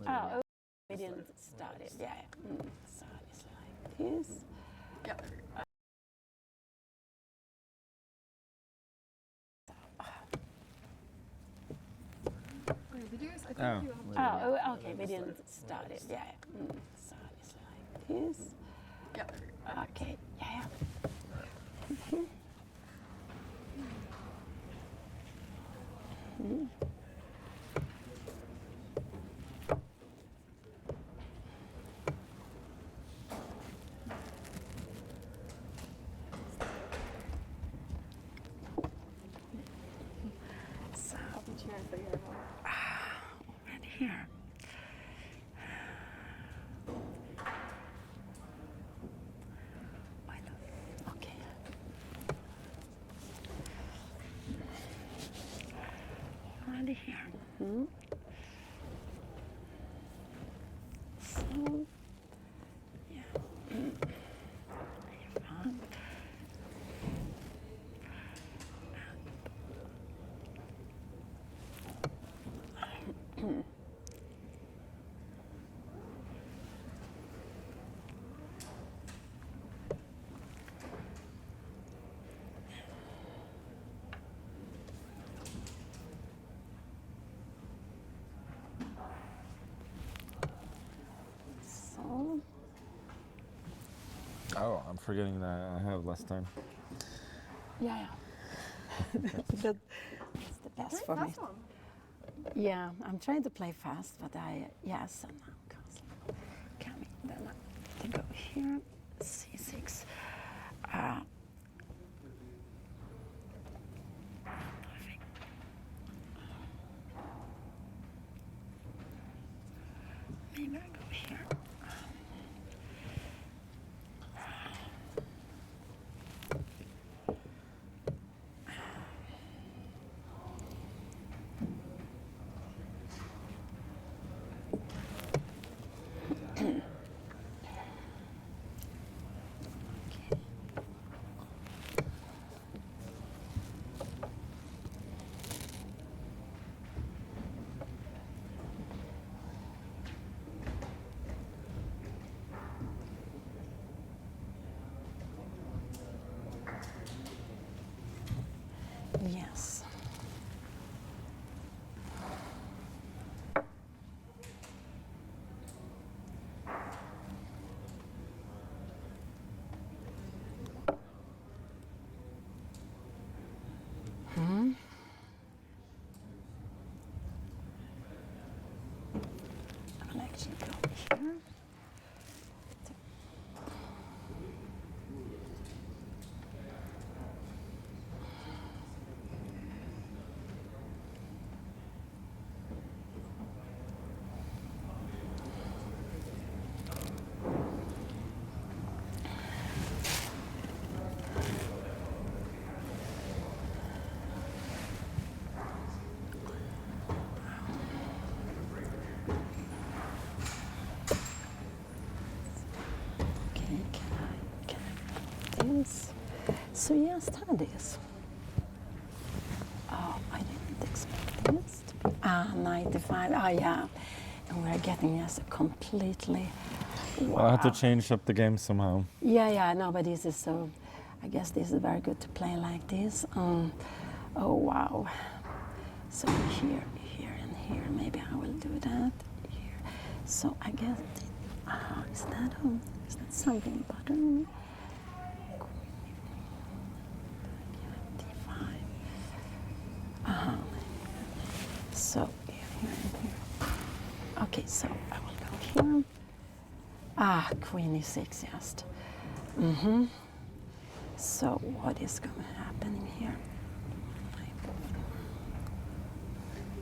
Oh, we didn't start it. Yeah. So it's like this. Yep. Oh, okay. We didn't start it. Yeah. So it's like this. Yep. Okay. Yeah. So right here. Okay. Right here. So, yeah. Fun. So, Oh, I'm forgetting that I have less time. yeah. That's the best for me. Yeah, I'm trying to play fast, but so now constantly coming. Then I go here, C6. I think. Maybe I go here. Yes. I'll actually go here. Okay, can I do this? So yes, that is. Oh, I didn't expect this to be 95. Oh yeah, and we're getting yes completely. Wow. I have to change up the game somehow. Yeah, no, but this is so. I guess this is very good to play like this. Oh wow. So here, and here. Maybe I will do that here. So I guess. Is that something button? D5. So here and here. Okay, so I will go here. Queen E6, yes. So what is going to happen in here?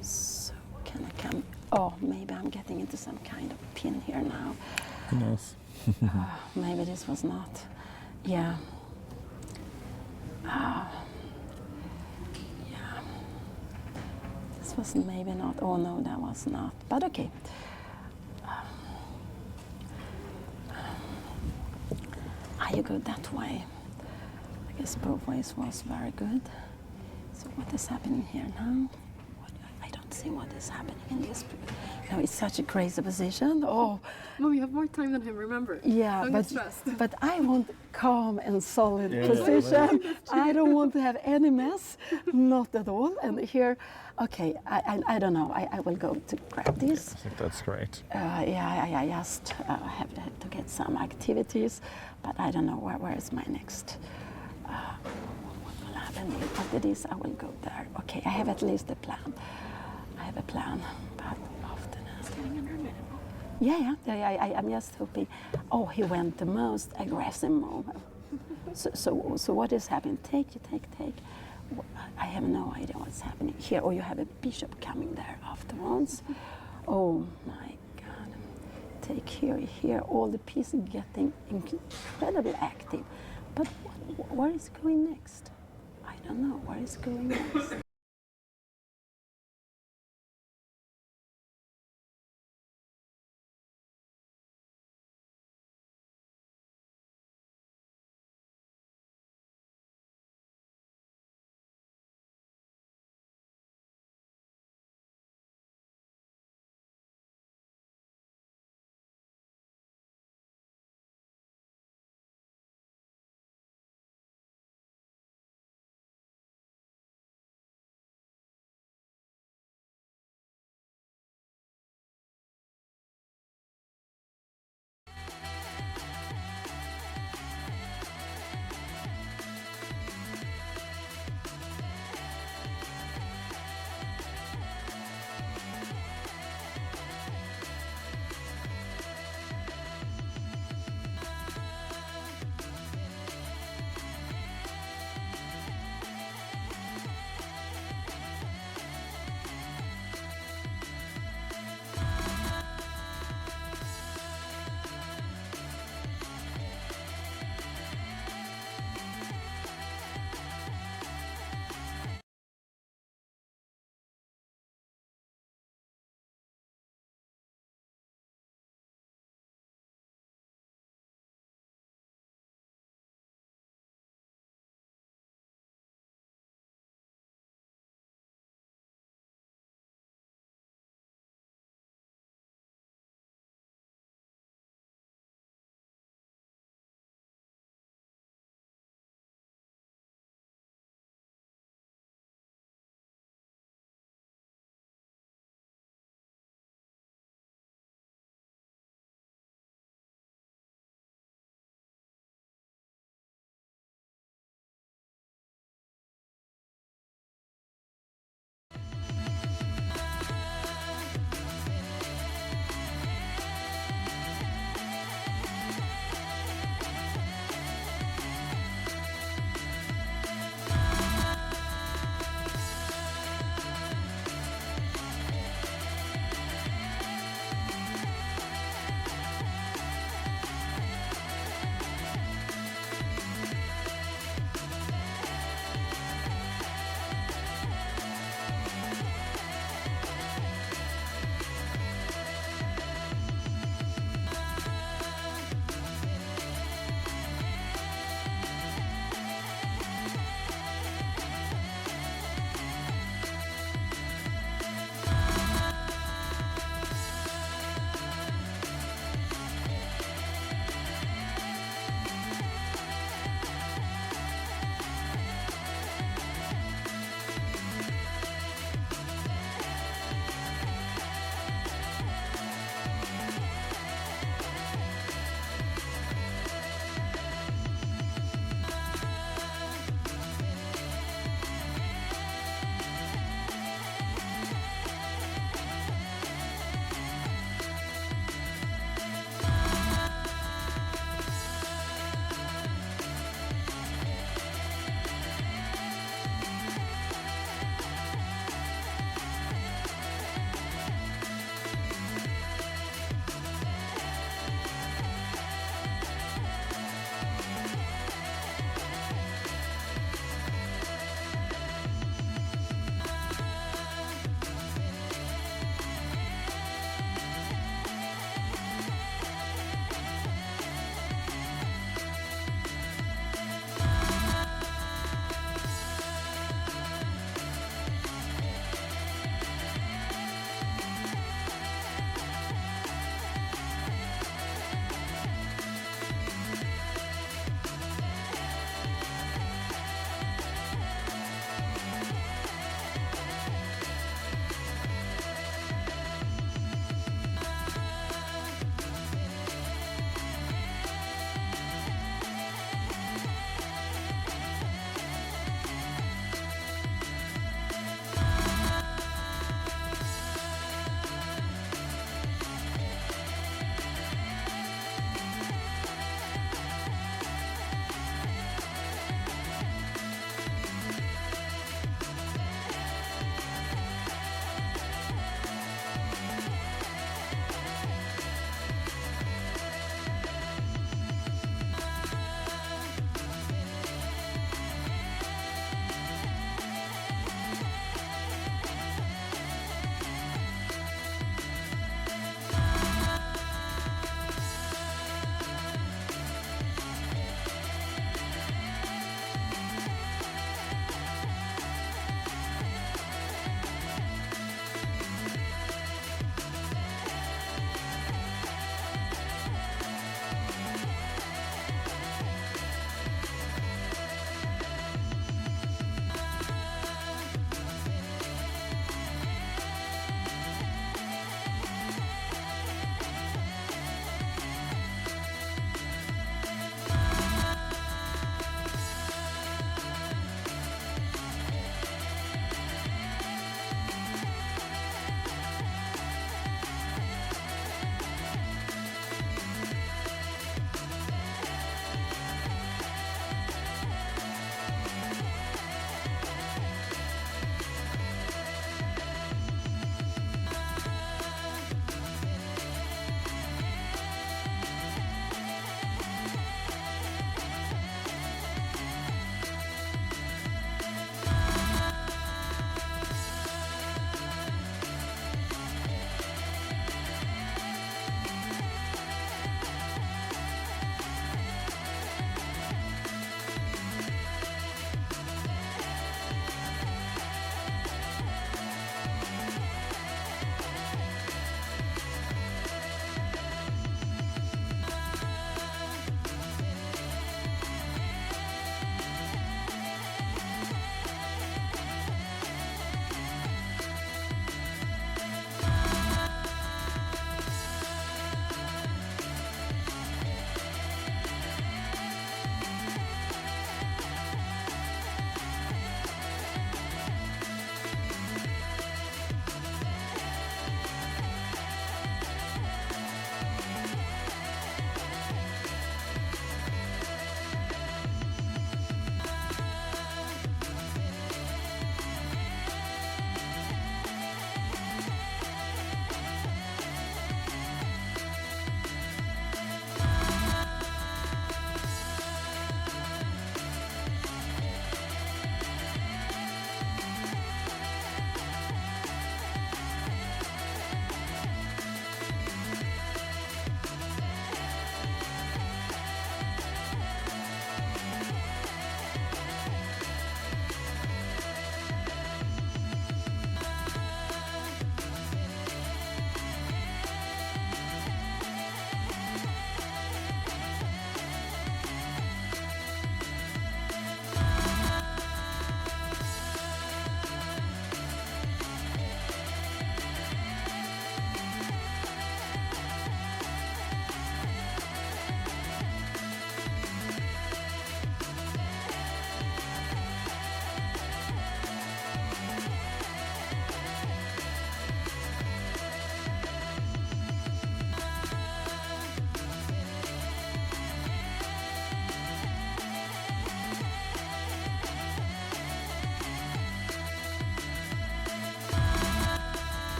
So can I come? Oh, maybe I'm getting into some kind of pin here now. Who knows? Maybe this was not. Yeah. Yeah. This was maybe not. Oh no, that was not. But okay. You go that way. I guess both ways was very good. So what is happening here now? I don't guessing what is happening in this. No, it's such a crazy position. Oh, Mom, you have more time than him, remember. yeah, Don't get stressed. but I want calm and solid Yeah, position. I don't want to have any mess, not at all. And here, okay, I don't know. I will go to grab this. I think that's great. Yeah, I just have to get some activities, but I don't know where is my next. What will happen after this? I will go there. Okay, I have at least a plan. I have a plan, but often. Yeah. I'm just hoping. Oh, he went the most aggressive move. So what is happening? Take. I have no idea what's happening here. Or you have a bishop coming there afterwards. Oh my God! Take here. All the pieces getting incredibly active. But where is going next? I don't know. Where is going next?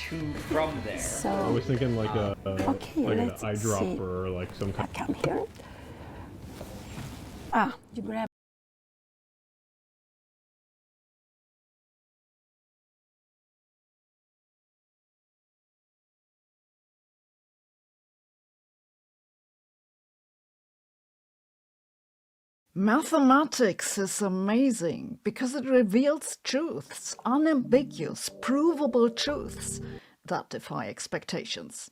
to from there. I So, was thinking like a okay, like an let's eyedropper see. or like some I kind. come here. Ah, you grab. Mathematics is amazing because it reveals truths, unambiguous, provable truths that defy expectations.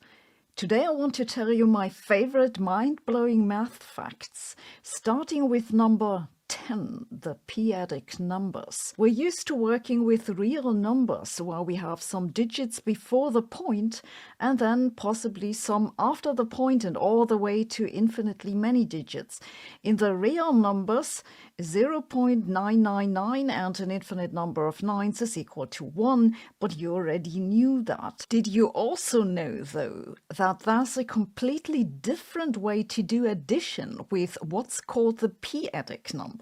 Today I want to tell you my favorite mind-blowing math facts, starting with number 10, the p-adic numbers. We're used to working with real numbers where we have some digits before the point and then possibly some after the point and all the way to infinitely many digits. In the real numbers, 0.999 and an infinite number of nines is equal to 1, but you already knew that. Did you also know, though, that there's a completely different way to do addition with what's called the p-adic numbers?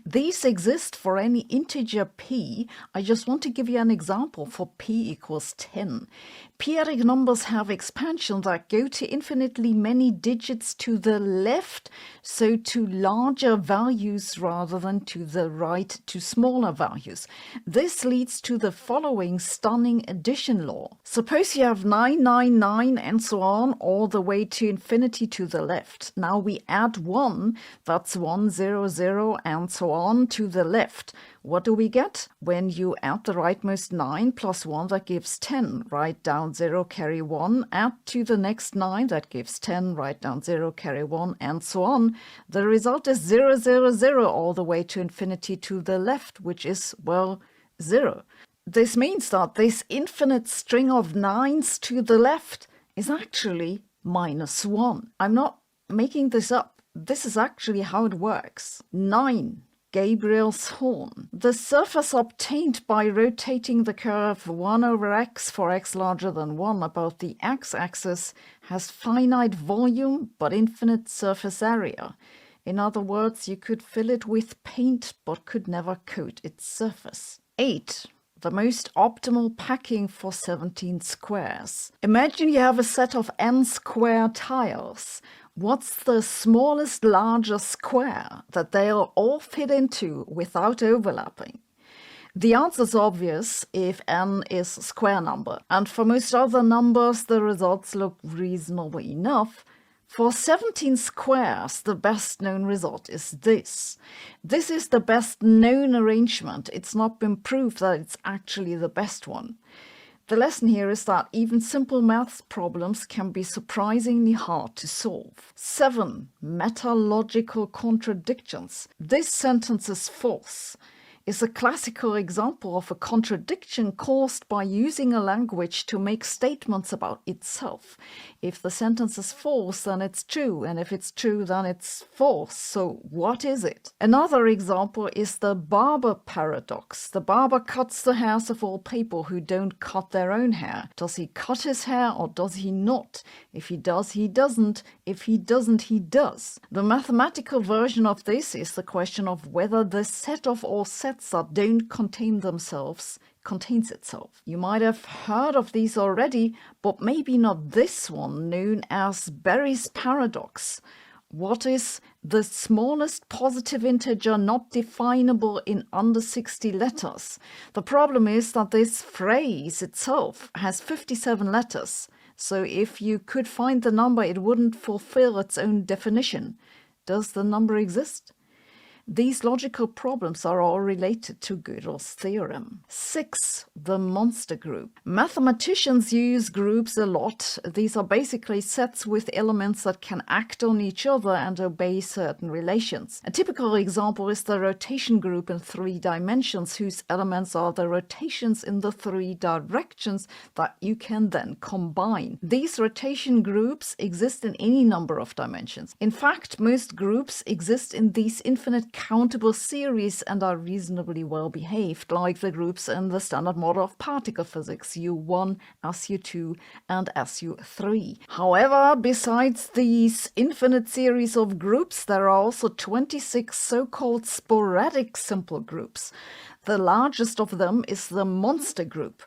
These exist for any integer p. I just want to give you an example for p equals 10. P-adic numbers have expansion that go to infinitely many digits to the left, so to larger values rather than to the right to smaller values. This leads to the following stunning addition law. Suppose you have 999 and so on all the way to infinity to the left. Now we add 1, that's 100 and so on to the left. What do we get? When you add the rightmost 9 plus 1, that gives 10. Write down 0, carry 1. Add to the next 9, that gives 10. Write down 0, carry 1, and so on. The result is 000 all the way to infinity to the left, which is, well, 0. This means that this infinite string of 9s to the left is actually -1. I'm not making this up. This is actually how it works. 9. Gabriel's horn. The surface obtained by rotating the curve 1 over x for x larger than 1 about the x-axis has finite volume but infinite surface area. In other words, you could fill it with paint but could never coat its surface. 8. The most optimal packing for 17 squares. Imagine you have a set of n square tiles. What's the smallest largest square that they'll all fit into without overlapping? The answer is obvious if n is a square number, and for most other numbers the results look reasonable enough. For 17 squares, the best known result is this. This is the best known arrangement. It's not been proved that it's actually the best one. The lesson here is that even simple maths problems can be surprisingly hard to solve. 7. Metalogical contradictions. This sentence is false. Is a classical example of a contradiction caused by using a language to make statements about itself. If the sentence is false, then it's true, and if it's true, then it's false. So what is it? Another example is the barber paradox. The barber cuts the hairs of all people who don't cut their own hair. Does he cut his hair or does he not? If he does, he doesn't. If he doesn't, he does. The mathematical version of this is the question of whether the set of all sets that don't contain themselves contains itself. You might have heard of these already, but maybe not this one, known as Berry's paradox. What is the smallest positive integer not definable in under 60 letters? The problem is that this phrase itself has 57 letters. So if you could find the number, it wouldn't fulfill its own definition. Does the number exist? These logical problems are all related to Gödel's theorem. 6. The monster group. Mathematicians use groups a lot. These are basically sets with elements that can act on each other and obey certain relations. A typical example is the rotation group in 3 dimensions, whose elements are the rotations in the 3 directions that you can then combine. These rotation groups exist in any number of dimensions. In fact, most groups exist in these infinite countable series and are reasonably well behaved, like the groups in the standard model of particle physics, U1, SU2, and SU3. However, besides these infinite series of groups, there are also 26 so-called sporadic simple groups. The largest of them is the monster group.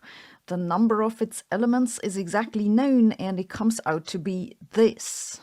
The number of its elements is exactly known, and it comes out to be this.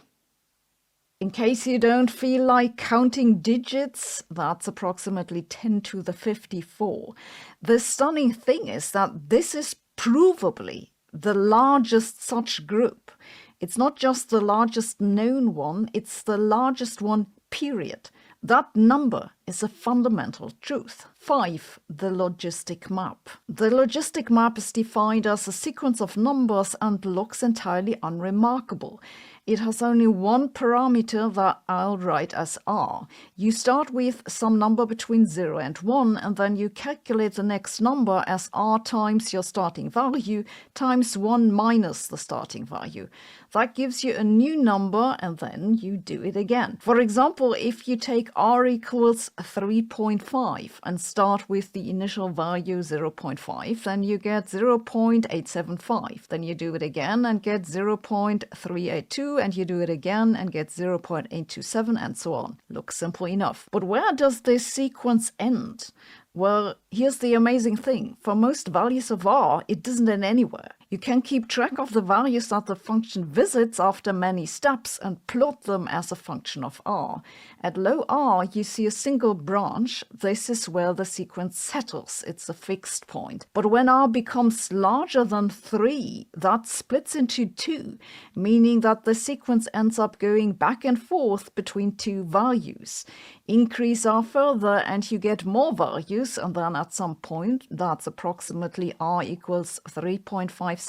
In case you don't feel like counting digits, that's approximately 10 to the 54. The stunning thing is that this is provably the largest such group. It's not just the largest known one, it's the largest one, period. That number is a fundamental truth. 5. The logistic map. The logistic map is defined as a sequence of numbers and looks entirely unremarkable. It has only one parameter that I'll write as r. You start with some number between 0 and 1, and then you calculate the next number as r times your starting value times 1 minus the starting value. That gives you a new number, and then you do it again. For example, if you take r equals 3.5 and start with the initial value 0.5, then you get 0.875. Then you do it again and get 0.382, and you do it again and get 0.827, and so on. Looks simple enough. But where does this sequence end? Well, here's the amazing thing. For most values of r, it doesn't end anywhere. You can keep track of the values that the function visits after many steps and plot them as a function of r. At low r, you see a single branch. This is where the sequence settles. It's a fixed point. But when r becomes larger than 3, that splits into 2, meaning that the sequence ends up going back and forth between two values. Increase r further and you get more values, and then at some point, that's approximately r equals 3.57,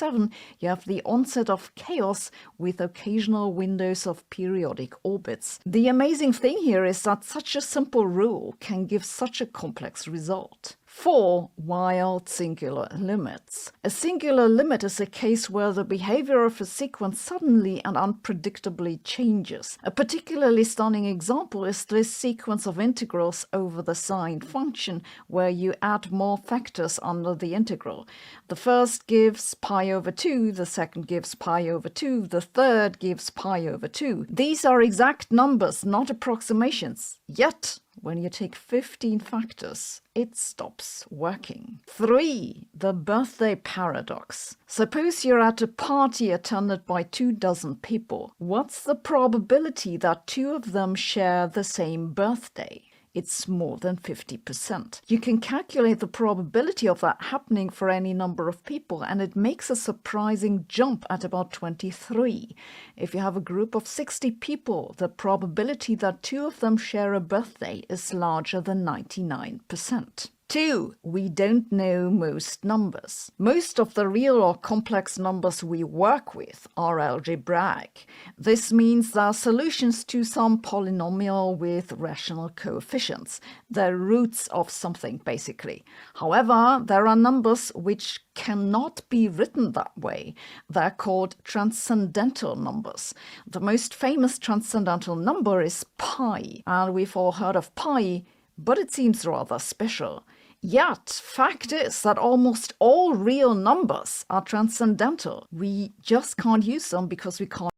you have the onset of chaos with occasional windows of periodic orbits. The amazing thing here is that such a simple rule can give such a complex result. 4. Wild singular limits. A singular limit is a case where the behavior of a sequence suddenly and unpredictably changes. A particularly stunning example is this sequence of integrals over the sine function, where you add more factors under the integral. The first gives pi over 2, the second gives pi over 2, the third gives pi over 2. These are exact numbers, not approximations. Yet, when you take 15 factors, it stops working. 3. The birthday paradox. Suppose you're at a party attended by 24 people. What's the probability that 2 of them share the same birthday? It's more than 50%. You can calculate the probability of that happening for any number of people, and it makes a surprising jump at about 23. If you have a group of 60 people, the probability that 2 of them share a birthday is larger than 99%. 2. We don't know most numbers. Most of the real or complex numbers we work with are algebraic. This means they're solutions to some polynomial with rational coefficients. They're roots of something, basically. However, there are numbers which cannot be written that way. They're called transcendental numbers. The most famous transcendental number is pi, and we've all heard of pi, but it seems rather special. Yet, fact is that almost all real numbers are transcendental. We just can't use them because we can't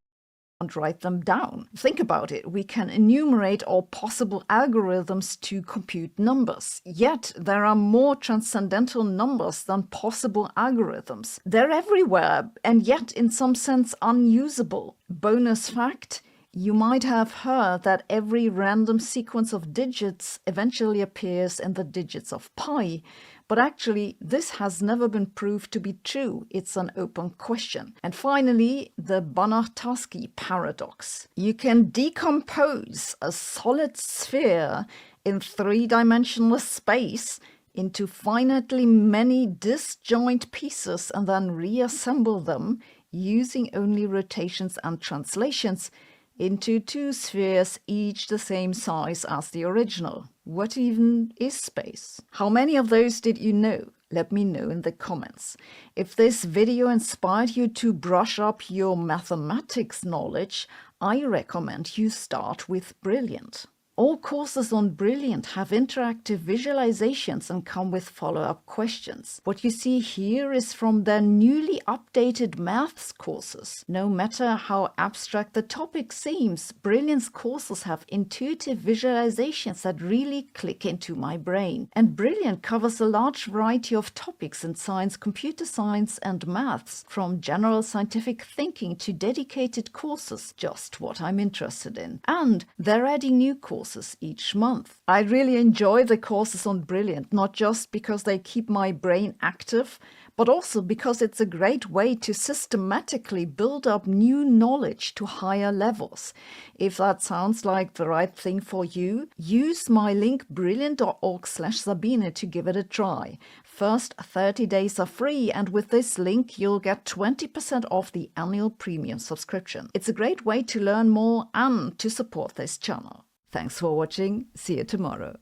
write them down. Think about it. We can enumerate all possible algorithms to compute numbers. Yet, there are more transcendental numbers than possible algorithms. They're everywhere, and yet in some sense unusable. Bonus fact: you might have heard that every random sequence of digits eventually appears in the digits of pi, but actually this has never been proved to be true. It's an open question. And finally, the Banach-Tarski paradox. You can decompose a solid sphere in three-dimensional space into finitely many disjoint pieces and then reassemble them using only rotations and translations into two spheres, each the same size as the original. What even is space? How many of those did you know? Let me know in the comments. If this video inspired you to brush up your mathematics knowledge, I recommend you start with Brilliant. All courses on Brilliant have interactive visualizations and come with follow-up questions. What you see here is from their newly updated maths courses. No matter how abstract the topic seems, Brilliant's courses have intuitive visualizations that really click into my brain. And Brilliant covers a large variety of topics in science, computer science, and maths, from general scientific thinking to dedicated courses, just what I'm interested in. And they're adding new courses each month. I really enjoy the courses on Brilliant, not just because they keep my brain active, but also because it's a great way to systematically build up new knowledge to higher levels. If that sounds like the right thing for you, use my link brilliant.org/Sabine to give it a try. First 30 days are free, and with this link you'll get 20% off the annual premium subscription. It's a great way to learn more and to support this channel. Thanks for watching. See you tomorrow.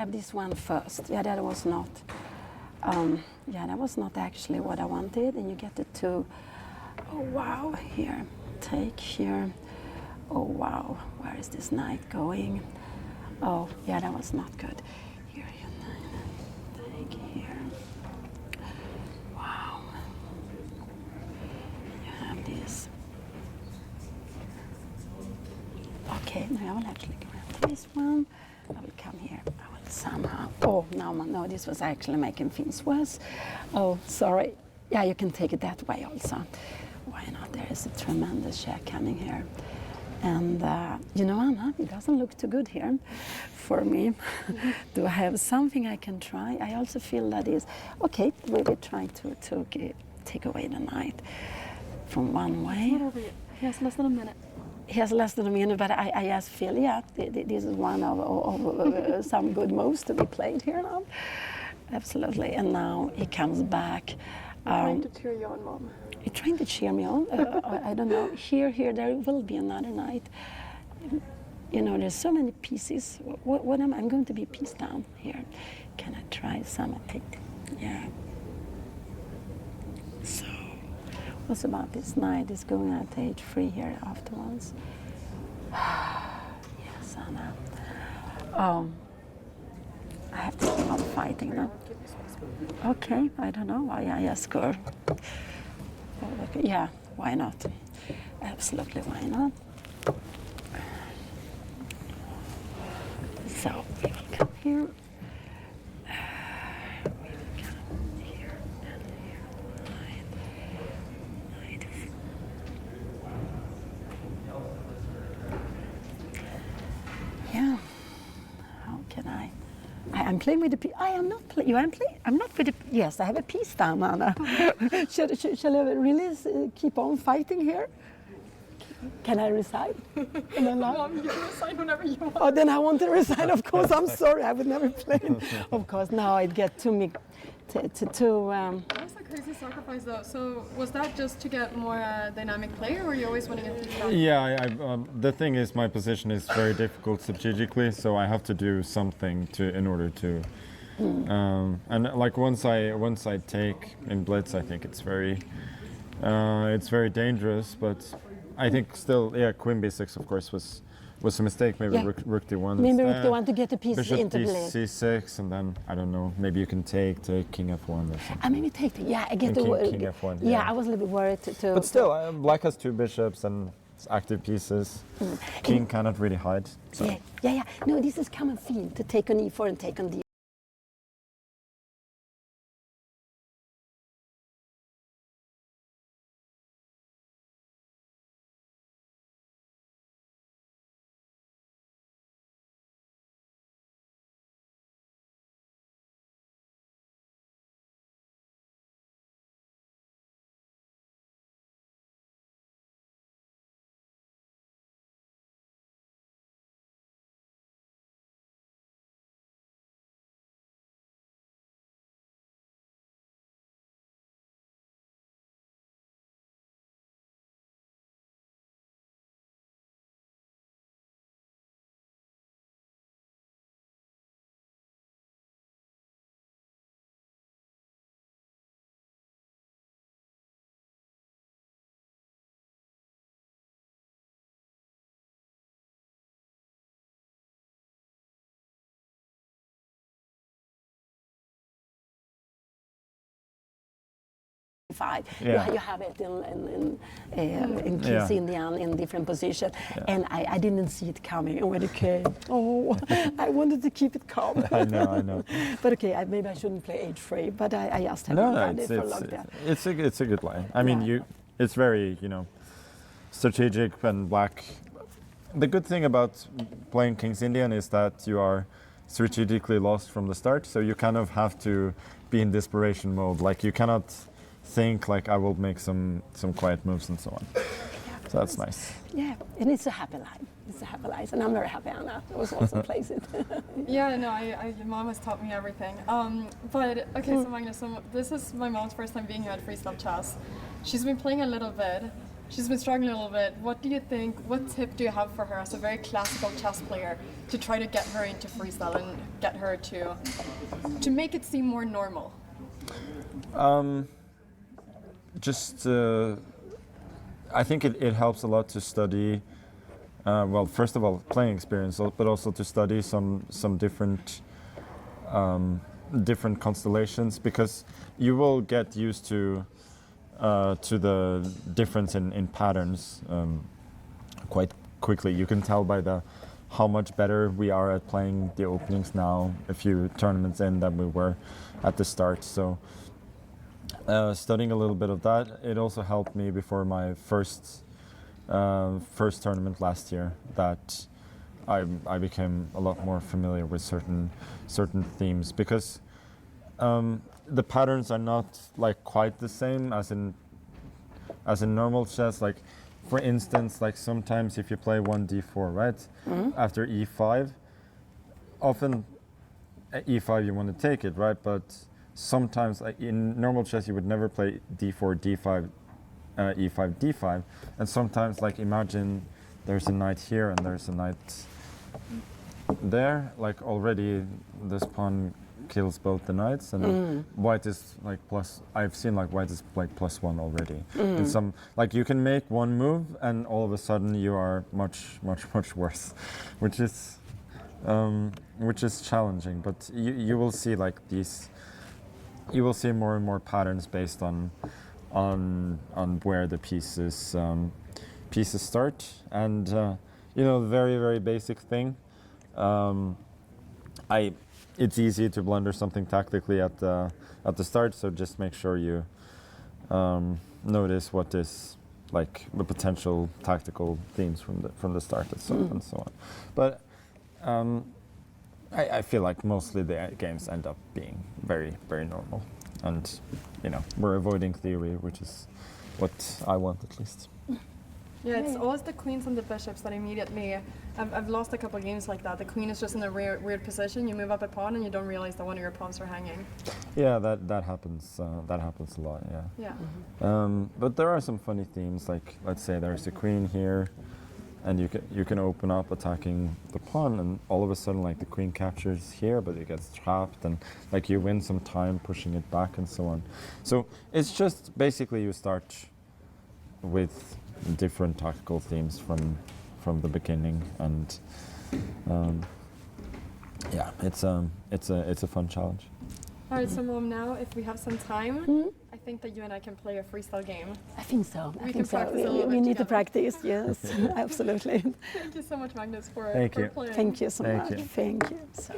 Have this one first. Yeah, that was not. That was not actually what I wanted. And you get the two. Oh wow! Here, take here. Oh wow! Where is this knight going? Oh yeah, that was not good. Here, take here. Wow. You have this. Okay, now I will actually grab this one. I will come here. I will somehow. Oh no! This was actually making things worse. Oh, sorry. Yeah, you can take it that way also. Why not? There is a tremendous chair coming here. And you know, Anna, it doesn't look too good here for me. Do I have something I can try? I also feel that is okay. We will try to take away the knight from one way. Not over yet. He has less than a minute. He has less than a minute, but I just feel, yeah, this is one of some good moves to be played here now. Absolutely. And now he comes back. Trying to cheer you on, Mom. You're trying to cheer me on? I don't know. Here, there will be another knight. You know, there's so many pieces. What am I? I'm going to be piece down here. Can I try some? Yeah. So, what's about this knight? Is going at h3 here afterwards. Yes, Anna. I have to keep on fighting now. Okay, I don't know. I just go. Yeah, why not? Absolutely, why not? So we will come here. We will come here and here. Knight. Yeah. How can I? I'm playing with the piece. I am not playing. I'm playing. I'm not with the. Yes, I have a piece down, Anna. Shall I really keep on fighting here? Can I resign? Mom, you can resign whenever you want. Oh, then I want to resign. Of course, I'm sorry. I would never play. Of course, now I'd get to me. That was a crazy sacrifice, though. So was that just to get more dynamic play, or were you always winning it? Yeah, the thing is, my position is very difficult strategically, so I have to do something in order to. And like once I take in blitz, I think it's very dangerous. But I think still, yeah, Queen B6 of course was a mistake. Maybe Yeah. Rook D1. Maybe instead. Rook D1 to get the piece Bishop into play. C6, and then I don't know. Maybe you can take King F1 or something. I maybe take the. Yeah, I get And the. King F1. Yeah, I was a little bit worried to. But still, Black has 2 bishops and active pieces. King cannot really hide. So. Yeah. No, this is common theme to take on E4 and take on D. five. Yeah. You have it in Kings Indian in different positions, and I didn't see it coming. And when it came, I wanted to keep it calm. I know. But okay, maybe I shouldn't play h3, but I just haven't done it for a long time. It's a good line. I mean, it's very, strategic, and black. The good thing about playing King's Indian is that you are strategically lost from the start, so you kind of have to be in desperation mode. Like, you cannot think like, I will make some quiet moves and so on. So that's nice. Yeah, and it's a happy line. It's a happy line, and I'm very happy Anna was also plays it. Yeah, no, Mom has taught me everything. But okay, so Magnus, this is my mom's first time being here at Freestyle Chess. She's been playing a little bit. She's been struggling a little bit. What do you think? What tip do you have for her as a very classical chess player to try to get her into freestyle and get her to make it seem more normal? I think it helps a lot to study. Well, first of all, playing experience, but also to study some different constellations, because you will get used to the difference in patterns quite quickly. You can tell by how much better we are at playing the openings now, a few tournaments in, than we were at the start. So studying a little bit of that, it also helped me before my first tournament last year, that I became a lot more familiar with certain themes, because the patterns are not like quite the same as in normal chess. Like, for instance, like sometimes if you play 1d4, right, after e5, often at e5 you want to take it, right, but sometimes, like in normal chess, you would never play d4, d5, e5, d5, and sometimes, like, imagine there's a knight here and there's a knight there, like already this pawn kills both the knights, and white is like plus. I've seen like white is like +1 already. And some, like, you can make one move and all of a sudden you are much worse, which is challenging. But you will see like these. You will see more and more patterns based on where the pieces start, and very basic thing. It's easy to blunder something tactically at the start, so just make sure you notice what is like the potential tactical themes from the start and so on. But I feel like mostly the games end up being very, very normal, and we're avoiding theory, which is what I want at least. Yeah, it's always the queens and the bishops that immediately. I've lost a couple of games like that. The queen is just in a weird position. You move up a pawn and you don't realize that one of your pawns are hanging. Yeah, that happens. That happens a lot. Yeah. Yeah. But there are some funny themes. Like, let's say there's a queen here, and you can open up attacking the pawn, and all of a sudden, like, the queen captures here, but it gets trapped, and like you win some time pushing it back and so on. So it's just basically you start with different tactical themes from the beginning, and it's a fun challenge. All right, so Mom, now if we have some time, I think that you and I can play a freestyle game. I think so. We can practice a little bit We need to together. practice. Yes, absolutely. Thank you so much, Magnus, for you. playing. Thank you so Thank much. you. Thank you. So.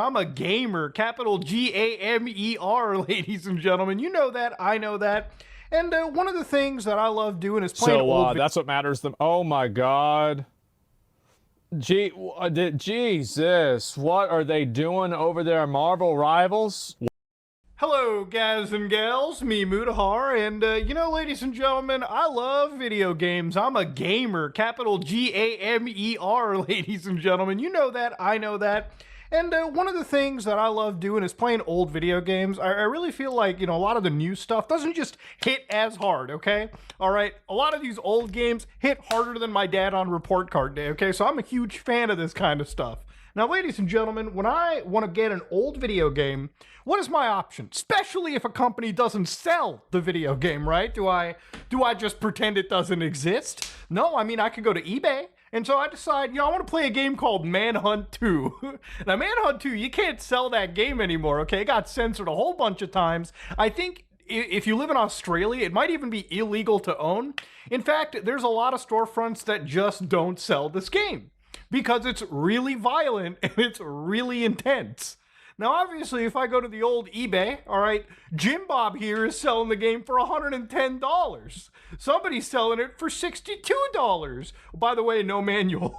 I'm a gamer, capital Gamer, ladies and gentlemen. You know that, I know that. And one of the things that I love doing is playing old that's what matters to them. Oh my God. Jesus, what are they doing over there, Marvel Rivals? Hello, guys and gals, me Mutahar, and you know, ladies and gentlemen, I love video games. I'm a gamer, capital Gamer, ladies and gentlemen. You know that, I know that. And one of the things that I love doing is playing old video games. I really feel like, you know, a lot of the new stuff doesn't just hit as hard, okay? All right, a lot of these old games hit harder than my dad on report card day, okay? So I'm a huge fan of this kind of stuff. Now, ladies and gentlemen, when I want to get an old video game, what is my option? Especially if a company doesn't sell the video game, right? Do I just pretend it doesn't exist? No, I mean, I could go to eBay. And so I decide, you know, I want to play a game called Manhunt 2. Now, Manhunt 2, you can't sell that game anymore, okay? It got censored a whole bunch of times. I think if you live in Australia, it might even be illegal to own. In fact, there's a lot of storefronts that just don't sell this game because it's really violent and it's really intense. Now, obviously, if I go to the old eBay, all right, Jim Bob here is selling the game for $110. Somebody's selling it for $62. By the way, no manual.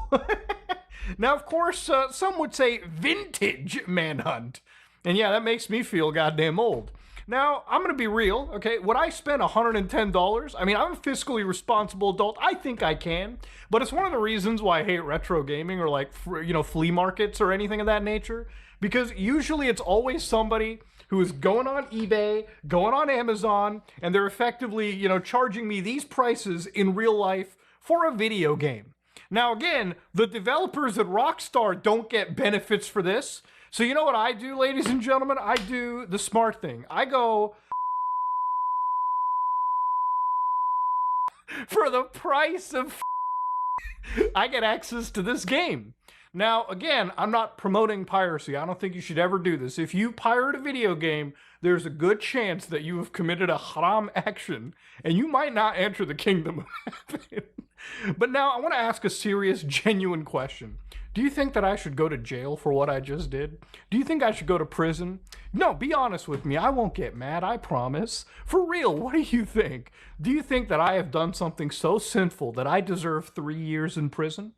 Now, of course, some would say vintage Manhunt. And yeah, that makes me feel goddamn old. Now, I'm going to be real, okay? Would I spend $110? I mean, I'm a fiscally responsible adult. I think I can. But it's one of the reasons why I hate retro gaming or like, you know, flea markets or anything of that nature. Because usually it's always somebody who is going on eBay, going on Amazon, and they're effectively, you know, charging me these prices in real life for a video game. Now, again, the developers at Rockstar don't get benefits for this. So you know what I do, ladies and gentlemen? I do the smart thing. I go for the price of I get access to this game. Now, again, I'm not promoting piracy. I don't think you should ever do this. If you pirate a video game, there's a good chance that you have committed a haram action, and you might not enter the kingdom of heaven. But now, I want to ask a serious, genuine question. Do you think that I should go to jail for what I just did? Do you think I should go to prison? No, be honest with me. I won't get mad, I promise. For real, what do you think? Do you think that I have done something so sinful that I deserve 3 years in prison?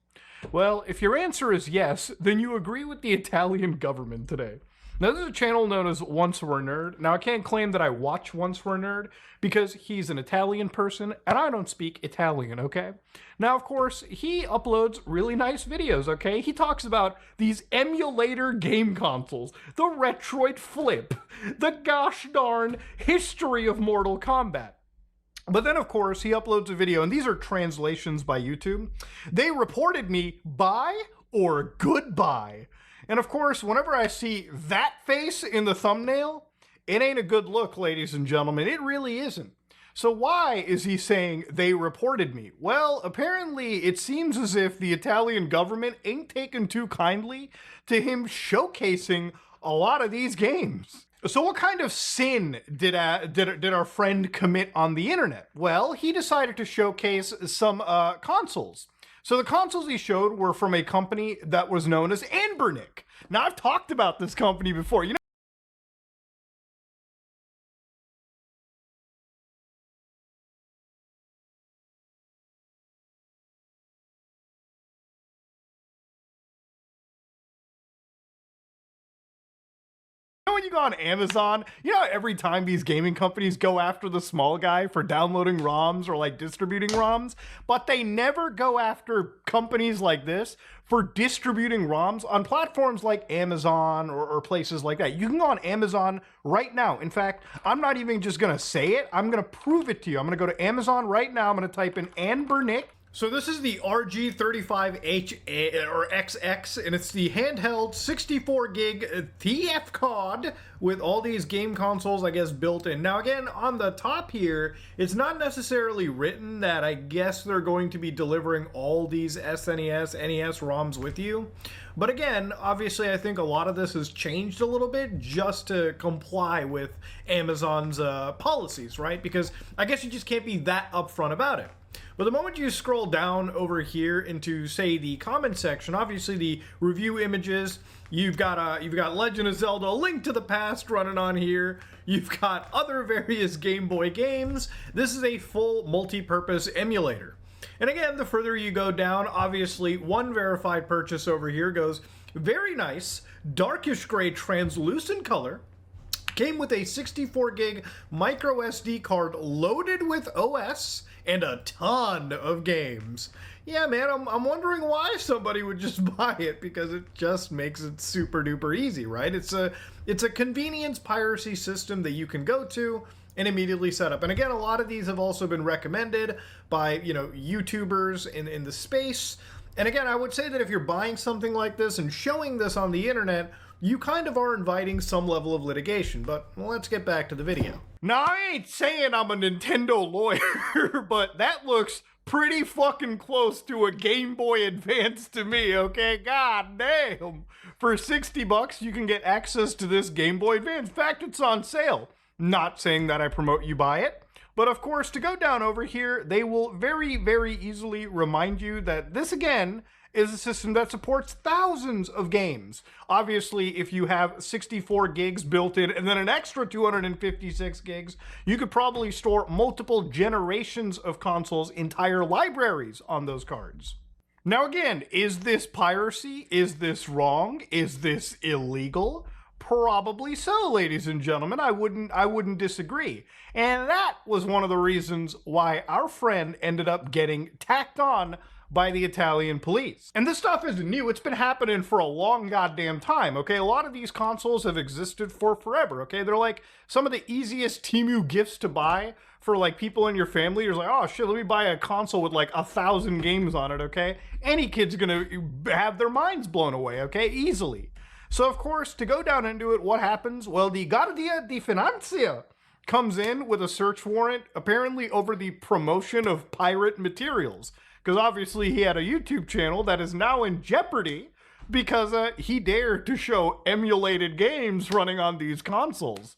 Well, if your answer is yes, then you agree with the Italian government today. Now, this is a channel known as Once for a Nerd. Now, I can't claim that I watch Once for a Nerd because he's an Italian person and I don't speak Italian, okay? Now, of course, he uploads really nice videos, okay? He talks about these emulator game consoles, the Retroid Flip, the gosh darn history of Mortal Kombat. But then, of course, he uploads a video, and these are translations by YouTube. They reported me bye or goodbye. And of course, whenever I see that face in the thumbnail, it ain't a good look, ladies and gentlemen. It really isn't. So why is he saying they reported me? Well, apparently it seems as if the Italian government ain't taken too kindly to him showcasing a lot of these games. So what kind of sin did our friend commit on the internet? Well, he decided to showcase some consoles. So the consoles he showed were from a company that was known as Anbernic. Now, I've talked about this company before. You know, when you go on Amazon, you know every time these gaming companies go after the small guy for downloading ROMs or like distributing ROMs, but they never go after companies like this for distributing ROMs on platforms like Amazon or places like that. You can go on Amazon right now. In fact, I'm not even just gonna say it, I'm gonna prove it to you. I'm gonna go to Amazon right now, I'm gonna type in Anbernic. So this is the RG35H or XX, and it's the handheld 64 gig TF card with all these game consoles, I guess, built in. Now again, on the top here, it's not necessarily written that I guess they're going to be delivering all these SNES, NES ROMs with you. But again, obviously I think a lot of this has changed a little bit just to comply with Amazon's policies, right? Because I guess you just can't be that upfront about it. But the moment you scroll down over here into, say, the comment section, obviously the review images, you've got Legend of Zelda: A Link to the Past running on here. You've got other various Game Boy games. This is a full multi-purpose emulator. And again, the further you go down, obviously one verified purchase over here goes very nice, darkish gray translucent color. Came with a 64 gig micro SD card loaded with OS and a ton of games. Yeah, man, I'm wondering why somebody would just buy it, because it just makes it super duper easy, right? It's a convenience piracy system that you can go to and immediately set up. And again, a lot of these have also been recommended by, you know, YouTubers in the space. And again, I would say that if you're buying something like this and showing this on the internet, you kind of are inviting some level of litigation. But let's get back to the video. Now, I ain't saying I'm a Nintendo lawyer, but that looks pretty fucking close to a Game Boy Advance to me, okay? God damn. For 60 bucks, you can get access to this Game Boy Advance. In fact, it's on sale. Not saying that I promote you buy it. But of course, to go down over here, they will very, very easily remind you that this, again, is a system that supports thousands of games. Obviously, if you have 64 gigs built in and then an extra 256 gigs, you could probably store multiple generations of consoles, entire libraries on those cards. Now again, is this piracy? Is this wrong? Is this illegal? Probably so, ladies and gentlemen. I wouldn't disagree. And that was one of the reasons why our friend ended up getting tacked on by the Italian police. And this stuff isn't new. It's been happening for a long goddamn time, okay? A lot of these consoles have existed for forever, okay? They're like some of the easiest Temu gifts to buy for like people in your family. You're like, oh shit, let me buy a console with like 1,000 games on it, okay? Any kid's gonna have their minds blown away, okay? Easily. So of course, to go down into it, what happens? Well, the Guardia di Finanza comes in with a search warrant, apparently over the promotion of pirate materials. Because obviously he had a YouTube channel that is now in jeopardy because he dared to show emulated games running on these consoles.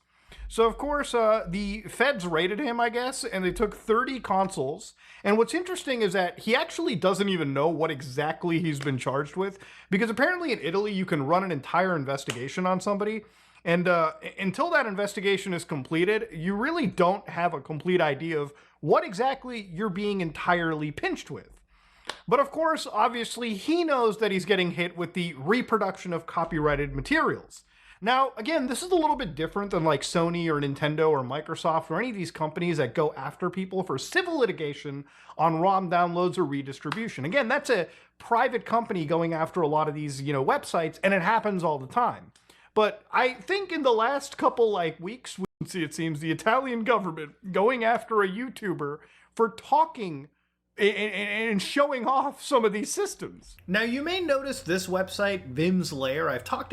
So of course, the feds raided him, I guess, and they took 30 consoles. And what's interesting is that he actually doesn't even know what exactly he's been charged with, because apparently in Italy you can run an entire investigation on somebody, and until that investigation is completed, you really don't have a complete idea of what exactly you're being entirely pinched with. But of course, obviously, he knows that he's getting hit with the reproduction of copyrighted materials. Now, again, this is a little bit different than like Sony or Nintendo or Microsoft or any of these companies that go after people for civil litigation on ROM downloads or redistribution. Again, that's a private company going after a lot of these, you know, websites, and it happens all the time. But I think in the last couple like weeks, we can see, it seems, the Italian government going after a YouTuber for talking and showing off some of these systems. Now, you may notice this website, Vim's Lair. I've talked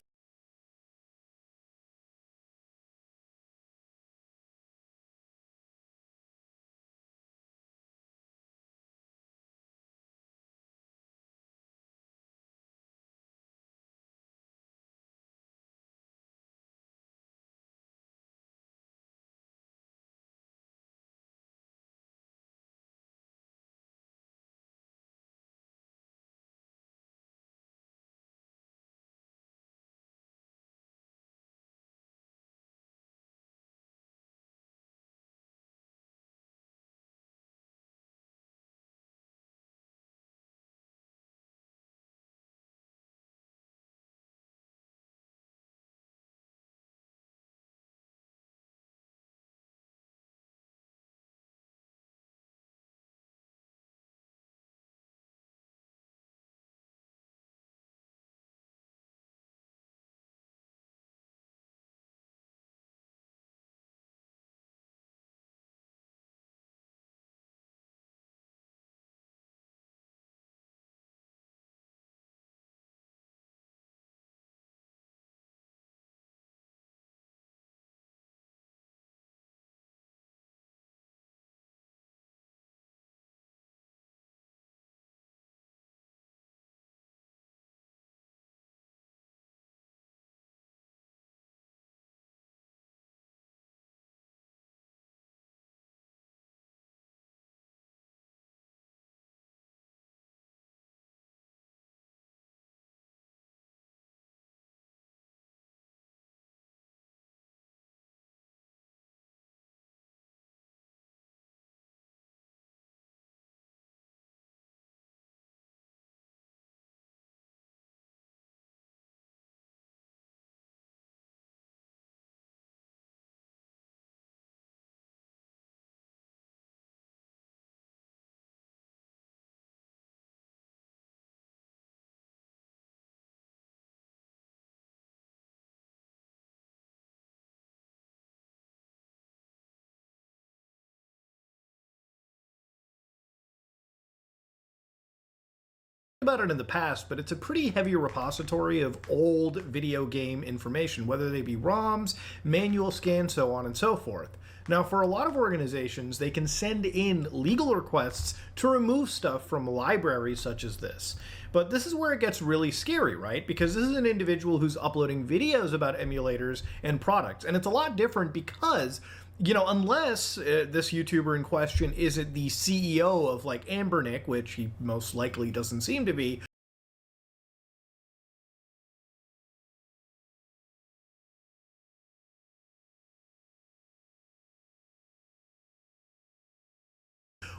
about it in the past, but it's a pretty heavy repository of old video game information, whether they be ROMs, manual scans, so on and so forth. Now, for a lot of organizations, they can send in legal requests to remove stuff from libraries such as this. But this is where it gets really scary, right? Because this is an individual who's uploading videos about emulators and products. And it's a lot different because, you know, unless this YouTuber in question isn't the CEO of like Ambernick, which he most likely doesn't seem to be,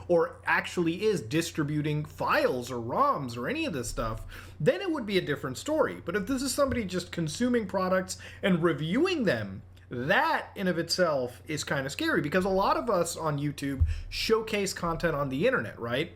or actually is distributing files or ROMs or any of this stuff, then it would be a different story. But if this is somebody just consuming products and reviewing them, that in of itself is kind of scary, because a lot of us on YouTube showcase content on the internet, right?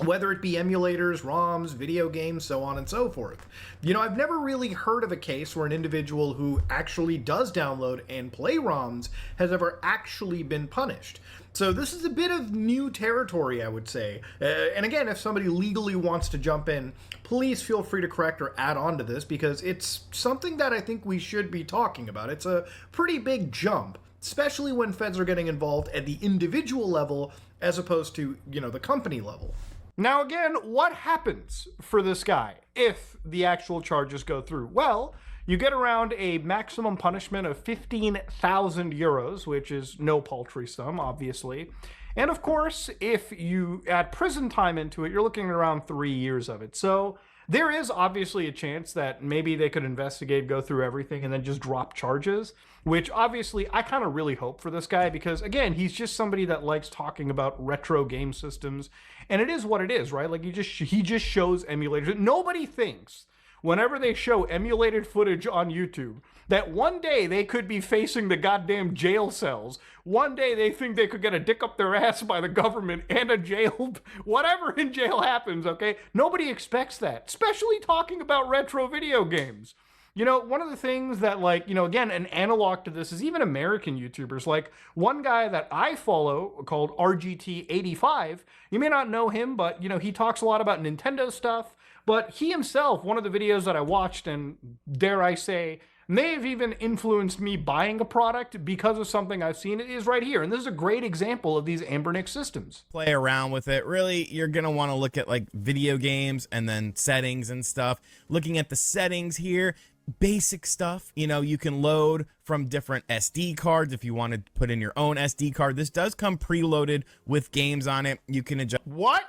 Whether it be emulators, ROMs, video games, so on and so forth. You know, I've never really heard of a case where an individual who actually does download and play ROMs has ever actually been punished. So this is a bit of new territory, I would say. And again, if somebody legally wants to jump in, please feel free to correct or add on to this, because it's something that I think we should be talking about. It's a pretty big jump, especially when feds are getting involved at the individual level as opposed to, you know, the company level. Now again, what happens for this guy if the actual charges go through? Well, you get around a maximum punishment of 15,000 euros, which is no paltry sum, obviously. And of course, if you add prison time into it, you're looking at around 3 years of it. So there is obviously a chance that maybe they could investigate, go through everything, and then just drop charges, which obviously I kind of really hope for this guy, because again, he's just somebody that likes talking about retro game systems, and it is what it is, right? Like he just shows emulators. Nobody thinks, whenever they show emulated footage on YouTube, that one day they could be facing the goddamn jail cells. One day they think they could get a dick up their ass by the government and a jail, whatever in jail happens, okay? Nobody expects that, especially talking about retro video games. You know, one of the things that, like, you know, again, an analog to this is even American YouTubers. Like, one guy that I follow called RGT85, you may not know him, but, you know, he talks a lot about Nintendo stuff. But he himself, one of the videos that I watched, and dare I say, may have even influenced me buying a product because of something I've seen, it is right here. And this is a great example of these Ambernick systems. Play around with it. Really, you're going to want to look at like video games and then settings and stuff. Looking at the settings here, basic stuff. You know, you can load from different SD cards if you want to put in your own SD card. This does come preloaded with games on it. You can adjust. What?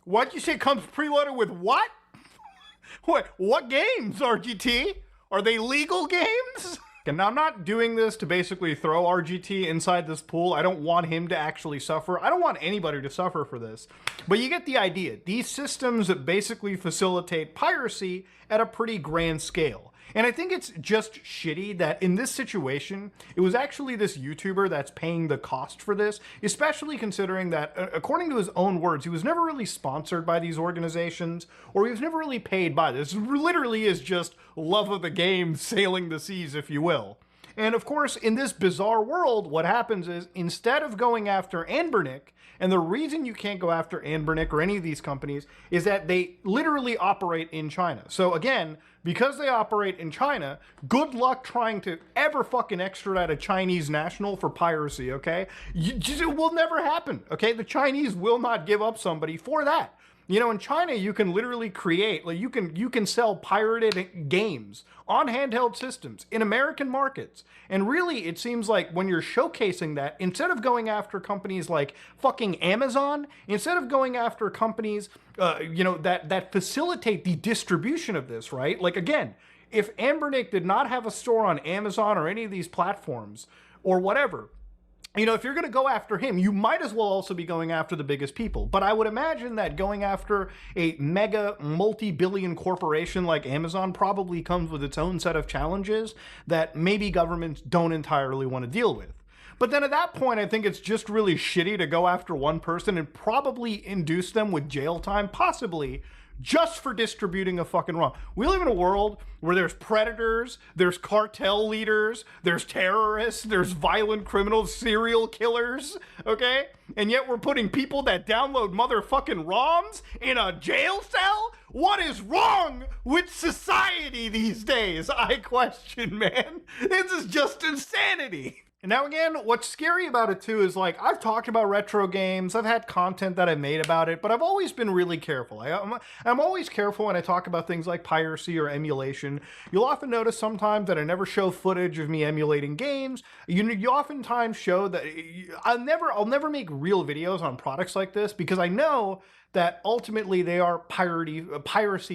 What you say comes preloaded with what? What games, RGT? Are they legal games? And now I'm not doing this to basically throw RGT inside this pool. I don't want him to actually suffer. I don't want anybody to suffer for this. But you get the idea. These systems basically facilitate piracy at a pretty grand scale. And I think it's just shitty that in this situation, it was actually this YouTuber that's paying the cost for this, especially considering that, according to his own words, he was never really sponsored by these organizations, or he was never really paid by this. It literally is just love of the game sailing the seas, if you will. And of course, in this bizarre world, what happens is, instead of going after Ambernick, and the reason you can't go after Ambernick or any of these companies is that they literally operate in China. So again, because they operate in China, good luck trying to ever fucking extradite a Chinese national for piracy, okay? It will never happen, okay? The Chinese will not give up somebody for that. You know, in China, you can literally create, like you can sell pirated games on handheld systems in American markets. And really, it seems like when you're showcasing that, instead of going after companies like fucking Amazon, instead of going after companies, you know, that facilitate the distribution of this, right? Like, again, if Ambernick did not have a store on Amazon or any of these platforms or whatever, you know, if you're going to go after him, you might as well also be going after the biggest people. But I would imagine that going after a mega multi-billion corporation like Amazon probably comes with its own set of challenges that maybe governments don't entirely want to deal with. But then at that point, I think it's just really shitty to go after one person and probably induce them with jail time, possibly just for distributing a fucking ROM. We live in a world where there's predators, there's cartel leaders, there's terrorists, there's violent criminals, serial killers, okay? And yet we're putting people that download motherfucking ROMs in a jail cell? What is wrong with society these days? I question, man. This is just insanity. And now again, what's scary about it too is like, I've talked about retro games, I've had content that I've made about it, but I've always been really careful. I'm always careful when I talk about things like piracy or emulation. You'll often notice sometimes that I never show footage of me emulating games. You oftentimes show that I'll never make real videos on products like this because I know that ultimately they are piracy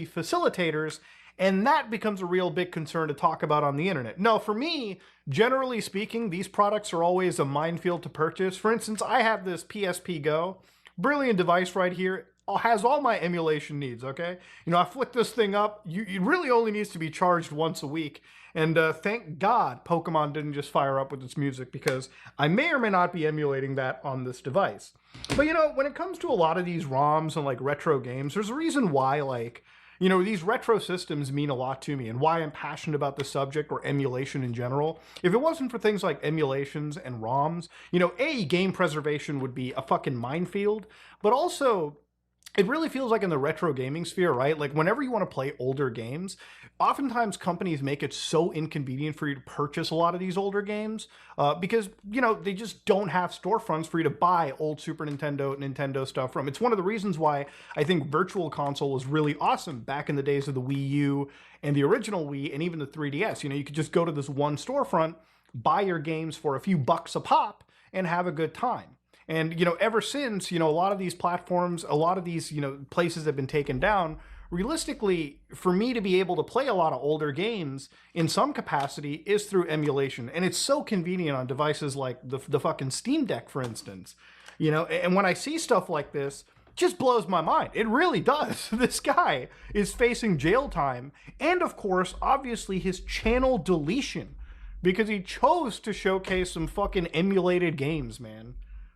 facilitators, and that becomes a real big concern to talk about on the internet. No, for me, generally speaking, these products are always a minefield to purchase. For instance, I have this PSP Go, brilliant device right here. Has all my emulation needs, okay? You know, I flick this thing up. It really only needs to be charged once a week. And thank God Pokemon didn't just fire up with its music, because I may or may not be emulating that on this device. But you know, when it comes to a lot of these ROMs and like retro games, there's a reason why, like, you know, these retro systems mean a lot to me and why I'm passionate about the subject or emulation in general. If it wasn't for things like emulations and ROMs, you know, game preservation would be a fucking minefield, but also it really feels like in the retro gaming sphere, right? Like whenever you want to play older games, oftentimes companies make it so inconvenient for you to purchase a lot of these older games because, you know, they just don't have storefronts for you to buy old Super Nintendo, Nintendo stuff from. It's one of the reasons why I think Virtual Console was really awesome back in the days of the Wii U and the original Wii and even the 3DS. You know, you could just go to this one storefront, buy your games for a few bucks a pop, and have a good time. And, you know, ever since, you know, a lot of these platforms, a lot of these, you know, places have been taken down. Realistically, for me to be able to play a lot of older games in some capacity is through emulation. And it's so convenient on devices like the fucking Steam Deck, for instance. You know, and when I see stuff like this, it just blows my mind. It really does. This guy is facing jail time. And of course, obviously his channel deletion because he chose to showcase some fucking emulated games, man.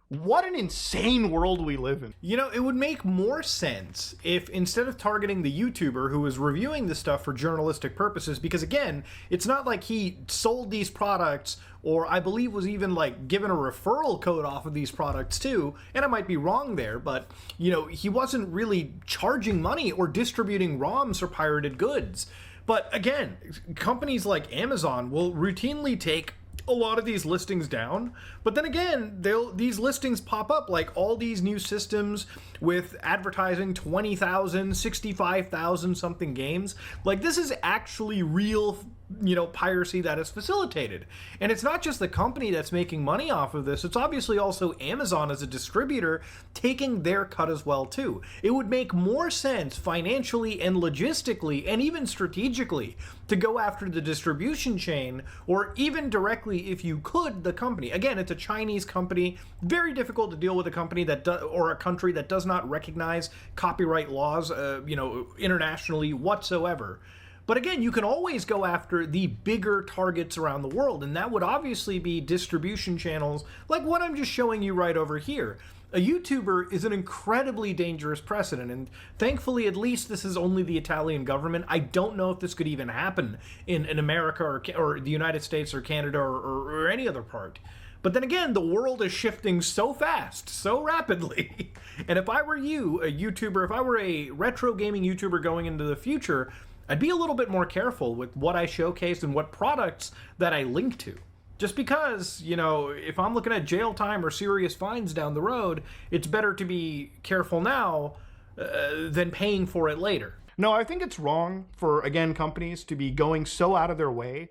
What an insane world we live in. You know, it would make more sense if instead of targeting the YouTuber who was reviewing this stuff for journalistic purposes, because again, it's not like he sold these products or I believe was even like given a referral code off of these products too, and I might be wrong there, but you know, he wasn't really charging money or distributing ROMs or pirated goods. But again, companies like Amazon will routinely take a lot of these listings down, but then again, these listings pop up like all these new systems with advertising 20,000, 65,000 something games. Like this is actually real, you know, piracy that is facilitated. And it's not just the company that's making money off of this, it's obviously also Amazon as a distributor taking their cut as well too. It would make more sense financially and logistically and even strategically to go after the distribution chain or even directly, if you could, the company. Again, it's a Chinese company, very difficult to deal with a company that or a country that does not recognize copyright laws, you know, internationally whatsoever. But again, you can always go after the bigger targets around the world, and that would obviously be distribution channels like what I'm just showing you right over here. A YouTuber is an incredibly dangerous precedent, and thankfully, at least this is only the Italian government. I don't know if this could even happen in America or the United States or Canada or any other part. But then again, the world is shifting so fast, so rapidly. And if I were you, a YouTuber, if I were a retro gaming YouTuber going into the future, I'd be a little bit more careful with what I showcase and what products that I link to. Just because, you know, if I'm looking at jail time or serious fines down the road, it's better to be careful now than paying for it later. No, I think it's wrong for, again, companies to be going so out of their way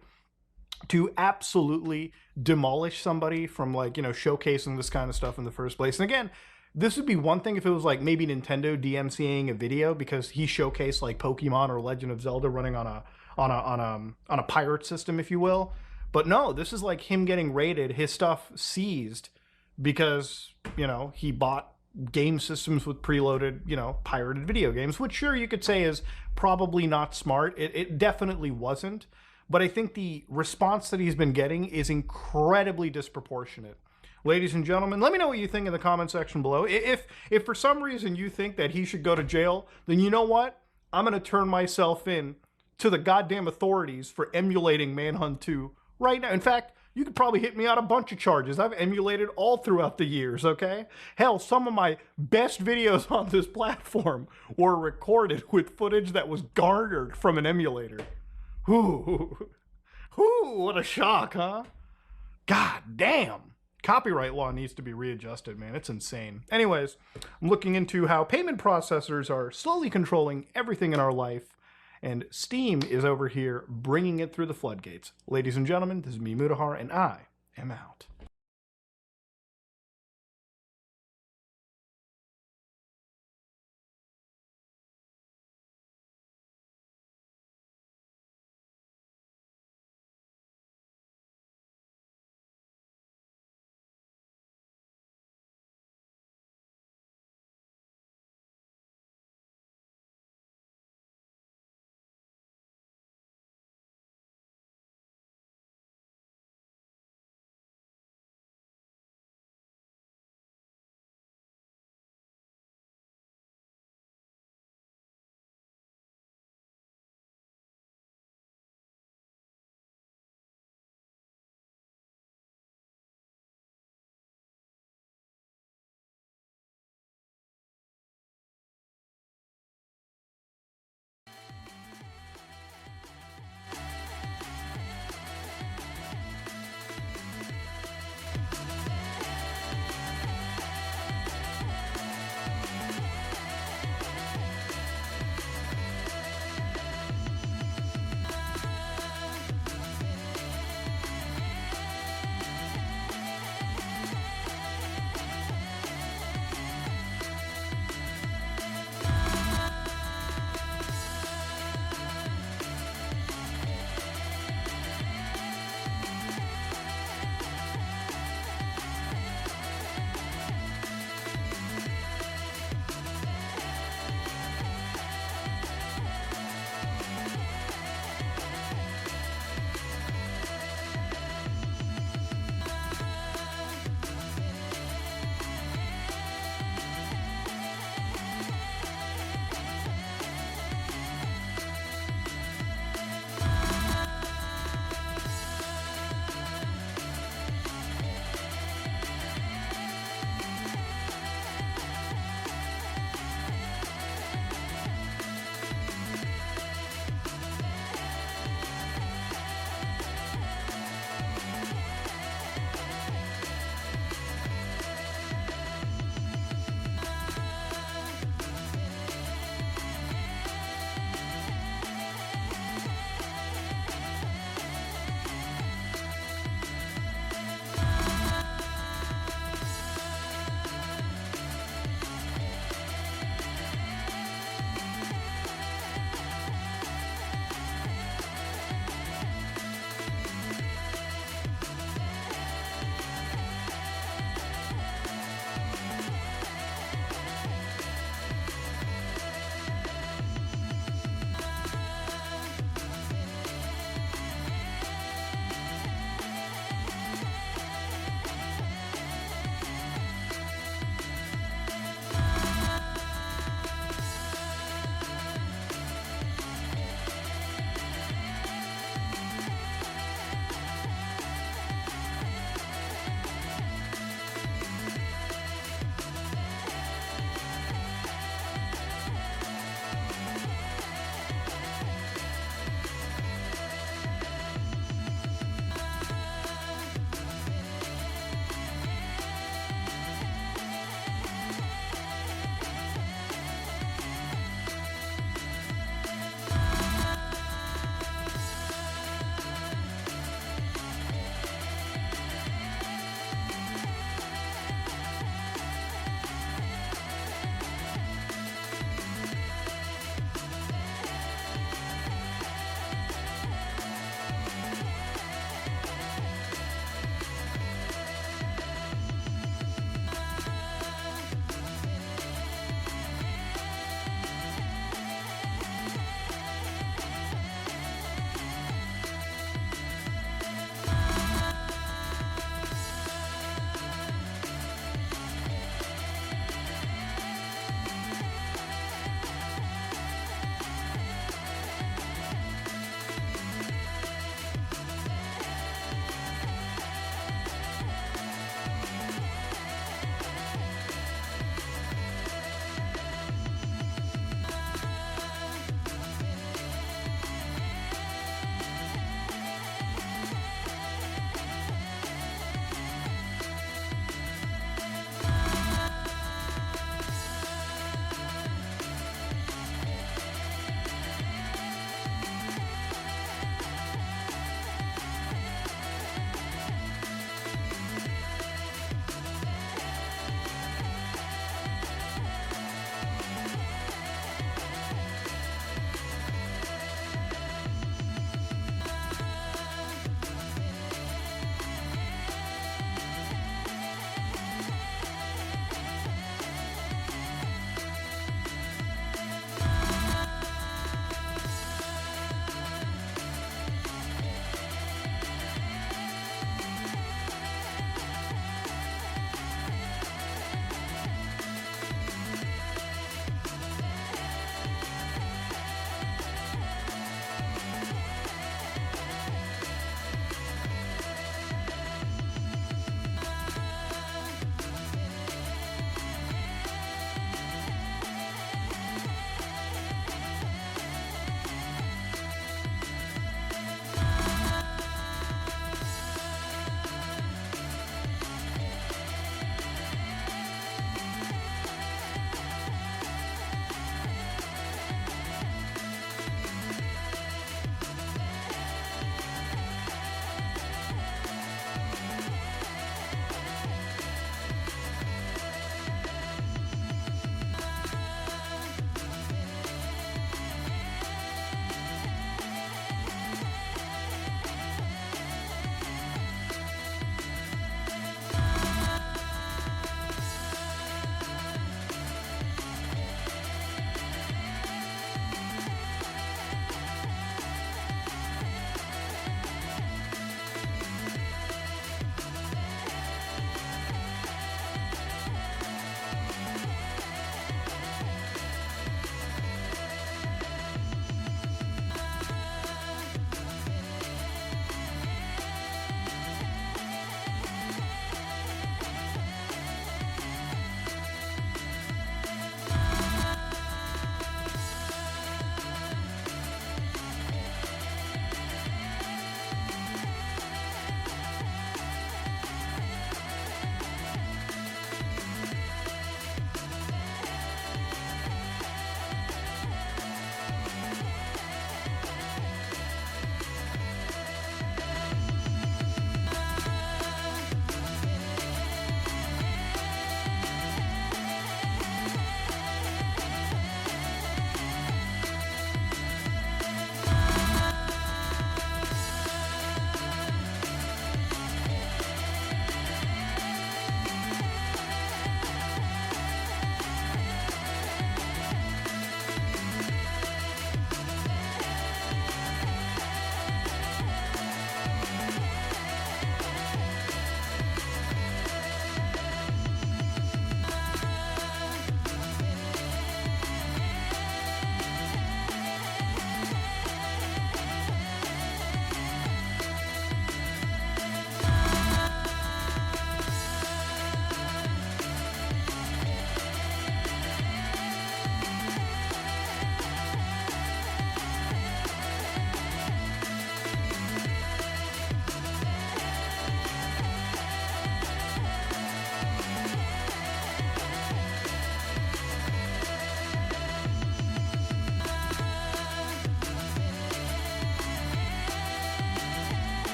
to absolutely demolish somebody from, like, you know, showcasing this kind of stuff in the first place. And again, this would be one thing if it was like maybe Nintendo DMCAing a video because he showcased like Pokemon or Legend of Zelda running on a pirate system, if you will. But no, this is like him getting raided, his stuff seized because, you know, he bought game systems with preloaded, you know, pirated video games, which sure you could say is probably not smart. It definitely wasn't. But I think the response that he's been getting is incredibly disproportionate. Ladies and gentlemen, let me know what you think in the comment section below. If for some reason you think that he should go to jail, then you know what? I'm going to turn myself in to the goddamn authorities for emulating Manhunt 2 right now. In fact, you could probably hit me out a bunch of charges. I've emulated all throughout the years, okay? Hell, some of my best videos on this platform were recorded with footage that was garnered from an emulator. Whew. Whew, what a shock, huh? God damn. Copyright law needs to be readjusted, man. It's insane. Anyways, I'm looking into how payment processors are slowly controlling everything in our life, and Steam is over here bringing it through the floodgates. Ladies and gentlemen, this is me, Mutahar, and I am out.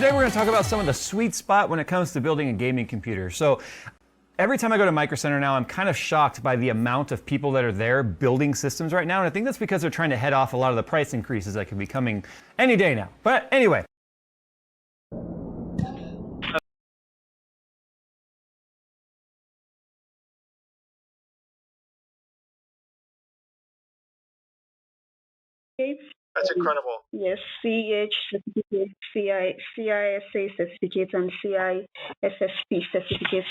Today we're going to talk about some of the sweet spot when it comes to building a gaming computer. So every time I go to Micro Center now, I'm kind of shocked by the amount of people that are there building systems right now. And I think that's because they're trying to head off a lot of the price increases that could be coming any day now. But anyway. That's incredible. Yes, CEH certificate, CISA certificates, and CISSP certificates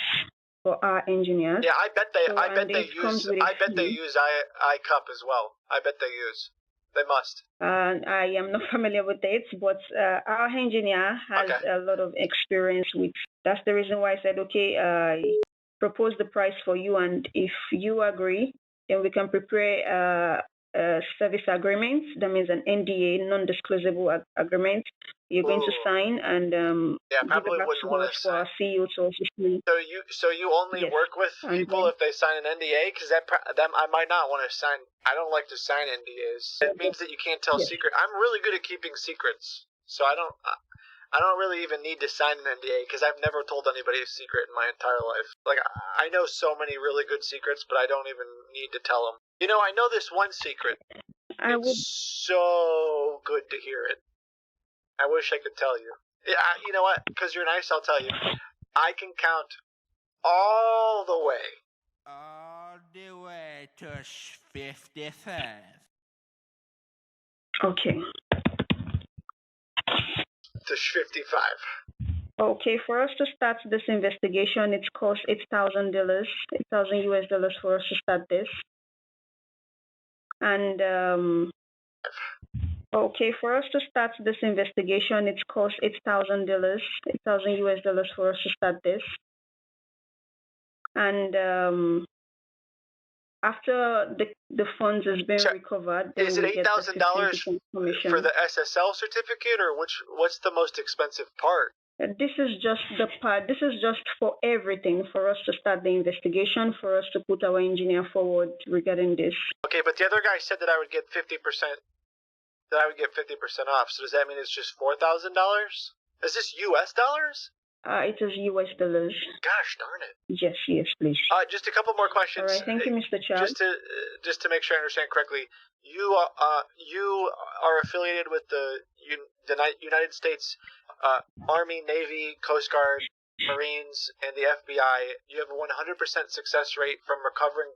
for our engineers. Yeah, I bet they So, I bet and they it comes use with a I bet they fee. use iCup as well. I bet they use. They must. I am not familiar with it, but our engineer has Okay. a lot of experience with. That's the reason why I said, okay, I propose the price for you, and if you agree, then we can prepare a service agreement. That means an NDA, non-disclosable agreement. You're going to Ooh. sign and Yeah, give probably it back wouldn't to want us to for sign. our CEO to also see. So you only Yes. work with And people then- if they sign an NDA? Because them I might not want to sign. I don't like to sign NDAs. It means that you can't tell Yes. secret. I'm really good at keeping secrets, so I don't really even need to sign an NDA because I've never told anybody a secret in my entire life. Like I know so many really good secrets, but I don't even need to tell them. You know, I know this one secret. I would. It's so good to hear it. I wish I could tell you. Yeah, you know what? Because you're nice, I'll tell you. I can count all the way. All the way to 55. Okay. To 55. Okay, for us to start this investigation, it's cost $8,000, $8,000 for us to start this. And okay, for us to start this investigation, it's cost $8,000, $8,000 for us to start this. And after the funds has been recovered, then Is it we get the $8,000 15% commission. for the SSL certificate, or what's the most expensive part? This is just the part. This is just for everything, for us to start the investigation, for us to put our engineer forward regarding this. Okay, but the other guy said that I would get 50%. That I would get 50% off. So does that mean it's just $4,000? Is this U.S. dollars? It is US dollars. Gosh darn it. Yes, please. Just a couple more questions. All right, thank you, Mr. Charles. Just to make sure I understand correctly, you are affiliated with the United States Army, Navy, Coast Guard, Marines, and the FBI. You have a 100% success rate from recovering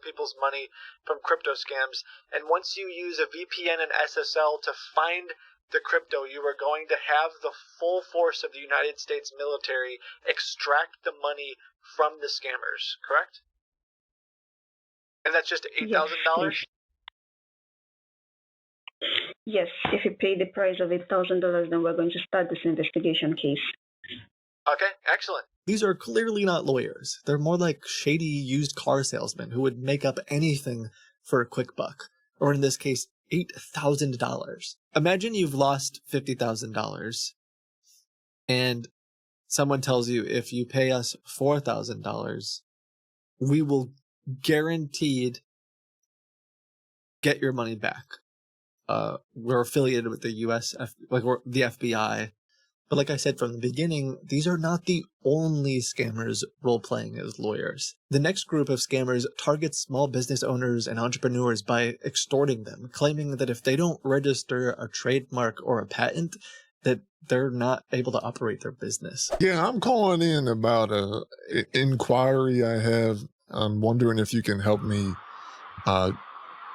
people's money from crypto scams. And once you use a VPN and SSL to find the crypto, you are going to have the full force of the United States military extract the money from the scammers, correct? And that's just $8,000? Yes, if you pay the price of $8,000, then we're going to start this investigation case. Okay, excellent. These are clearly not lawyers. They're more like shady used car salesmen who would make up anything for a quick buck. Or in this case, $8,000. Imagine you've lost $50,000 and someone tells you if you pay us $4,000, we will guaranteed get your money back. We're affiliated with the we're the FBI. But like I said from the beginning, these are not the only scammers role-playing as lawyers. The next group of scammers targets small business owners and entrepreneurs by extorting them, claiming that if they don't register a trademark or a patent, that they're not able to operate their business. Yeah, I'm calling in about a inquiry I have. I'm wondering if you can help me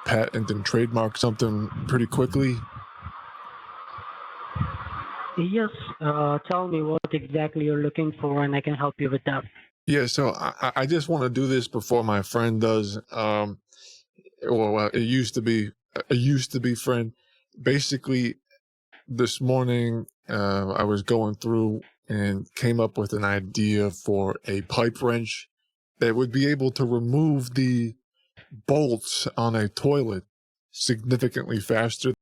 patent and trademark something pretty quickly. Yes, tell me what exactly you're looking for and I can help you with that. Yeah, so I just want to do this before my friend does. It used to be friend. Basically, this morning I was going through and came up with an idea for a pipe wrench that would be able to remove the bolts on a toilet significantly faster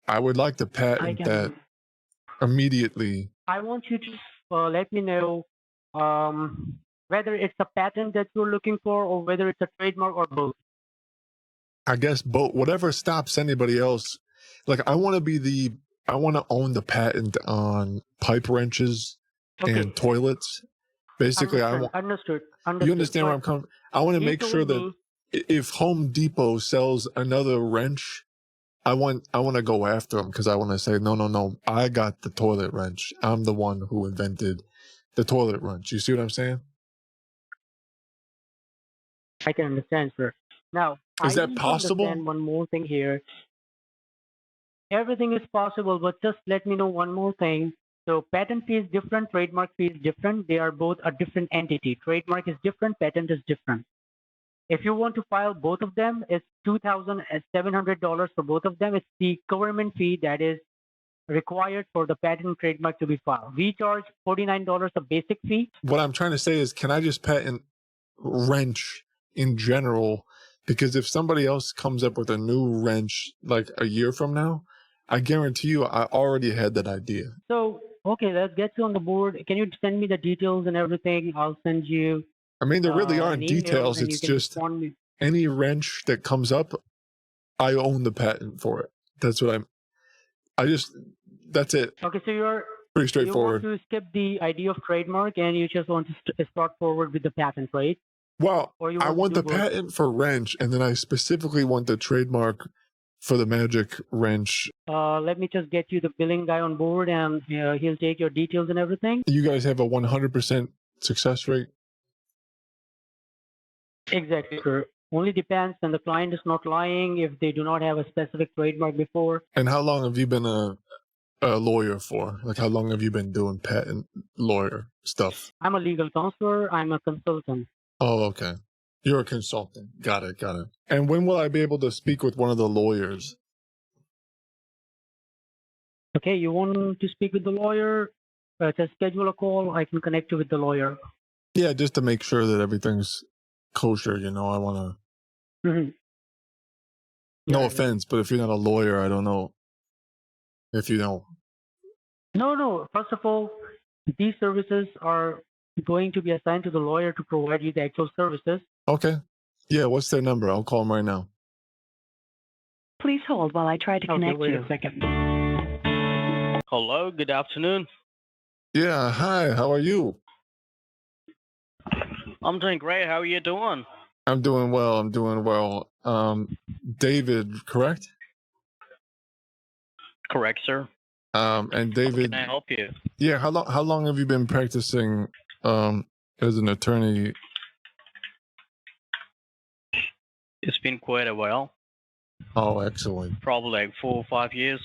I would like to I patent that can. immediately. I want you to let me know whether it's a patent that you're looking for or whether it's a trademark or both. I guess both, whatever stops anybody else. Like I want to own the patent on pipe wrenches Okay. and toilets. Basically, Understood. you understand where I'm But coming. I want to he make sure told that me, if Home Depot sells another wrench, I want to go after them because I want to say no. I got the toilet wrench. I'm the one who invented the toilet wrench. You see what I'm saying? I can understand, sir. Now, Is I that need to possible? understand one more thing here. Everything is possible, but just let me know one more thing. So patent fee is different, trademark fee is different. They are both a different entity. Trademark is different, patent is different. If you want to file both of them, it's $2,700 for both of them. It's the government fee that is required for the patent and trademark to be filed. We charge $49 a basic fee. What I'm trying to say is, can I just patent wrench in general? Because if somebody else comes up with a new wrench like a year from now, I guarantee you I already had that idea. So, okay, let's get you on the board. Can you send me the details and everything? I'll send you I mean, there really an aren't email details. and you It's can just respond me. any wrench that comes up, I own the patent for it. That's what that's it. Okay, so you're Pretty you straightforward. want to skip the idea of trademark and you just want to start forward with the patent, right? Well, Or you I want want to the do both? patent for wrench, and then I specifically want the trademark for the magic wrench. Let me just get you the billing guy on board and he'll take your details and everything. You guys have a 100% success rate? Exactly, sir. Only depends, and the client is not lying if they do not have a specific trademark before. And how long have you been a lawyer for? Like, how long have you been doing patent lawyer stuff? I'm a legal counselor. I'm a consultant. Oh, okay. You're a consultant. Got it. And when will I be able to speak with one of the lawyers? Okay, you want to speak with the lawyer? Just schedule a call. I can connect you with the lawyer. Yeah, just to make sure that everything's kosher, I want to... Mm-hmm. No offense, but if you're not a lawyer, I don't know if you know. No. First of all, these services are going to be assigned to the lawyer to provide you the actual services. Okay. Yeah, what's their number? I'll call them right now. Please hold while I try to connect wait you. a second. Hello, good afternoon. Yeah, hi, how are you? I'm doing great. How are you doing? I'm doing well. David, correct? Correct, sir. And David, How can I help you? yeah, how long have you been practicing as an attorney? It's been quite a while. Oh, excellent. Probably like 4 or 5 years.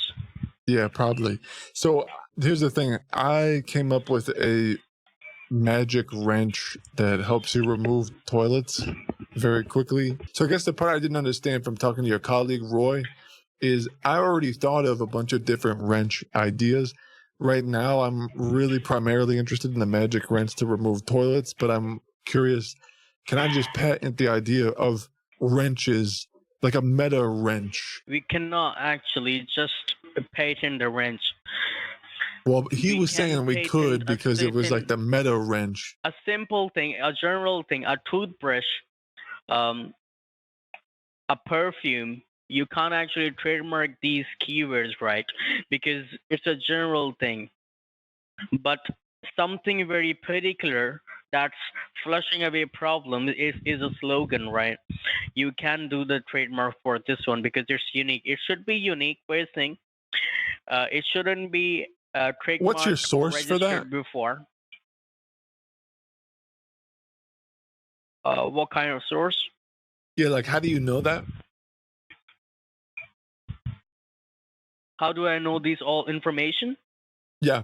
Yeah, probably. So here's the thing. I came up with a magic wrench that helps you remove toilets very quickly. So I guess the part I didn't understand from talking to your colleague, Roy, is I already thought of a bunch of different wrench ideas. Right now, I'm really primarily interested in the magic wrench to remove toilets, but I'm curious, can I just patent the idea of wrenches, like a meta wrench? We cannot actually just patent the wrench. Well, he was saying we patent could a because it was like the meta wrench. A simple thing, a general thing, a toothbrush, a perfume. You can't actually trademark these keywords, right? Because it's a general thing. But something very particular that's flushing away problems is a slogan, right? You can do the trademark for this one because it's unique. It should be unique, first thing. It shouldn't be trademarked. What's your source for that? Before. What kind of source? Yeah, like how do you know that? How do I know these all information? Yeah.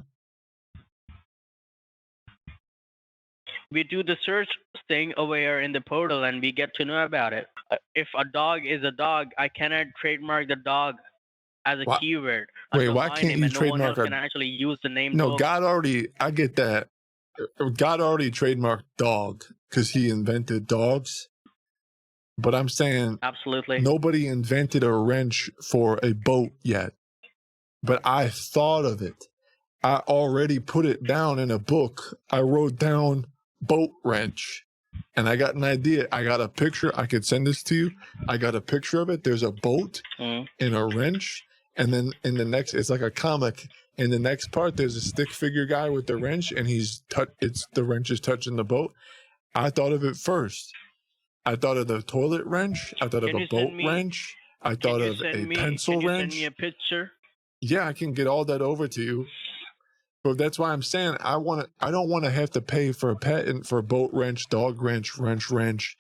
We do the search thing over here in the portal and we get to know about it. If a dog is a dog, I cannot trademark the dog as a keyword. Wait, why can't you no one else trademark can actually use the name No, dog. God already, I get that. God already trademarked dog because he invented dogs. But I'm saying absolutely nobody invented a wrench for a boat yet. but I thought of it. I already put it down in a book. I wrote down boat wrench, and I got an idea. I got a picture. I could send this to you. I got a picture of it. There's a boat and a wrench, and then in the next, it's like a comic. In the next part, there's a stick figure guy with the wrench, and the wrench is touching the boat. I thought of it first. I thought of the toilet wrench. I thought of a boat wrench. I thought of a pencil wrench. Send me a picture? Yeah, I can get all that over to you. But that's why I'm saying I don't want to have to pay for a patent for boat wrench, dog wrench, wrench,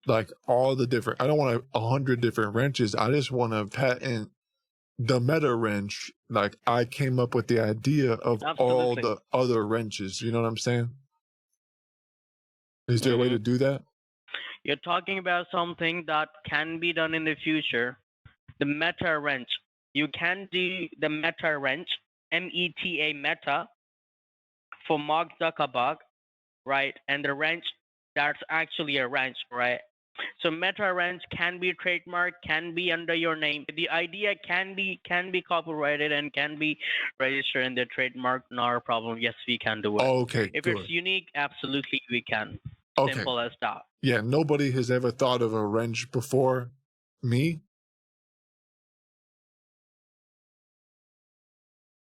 like all the different. I don't want 100 different wrenches. I just want to patent the meta wrench. Like I came up with the idea of all the other wrenches. You know what I'm saying? Is there a way to do that? You're talking about something that can be done in the future. The meta wrench. You can do the meta wrench, META meta, for Mark Zuckerberg, right? And the wrench, that's actually a wrench, right? So meta wrench can be trademarked, can be under your name. The idea can be copyrighted and can be registered in the trademark. Not a problem. Yes, we can do it. Okay, if good. it's unique, absolutely we can. Okay. Simple as that. Yeah, nobody has ever thought of a wrench before me.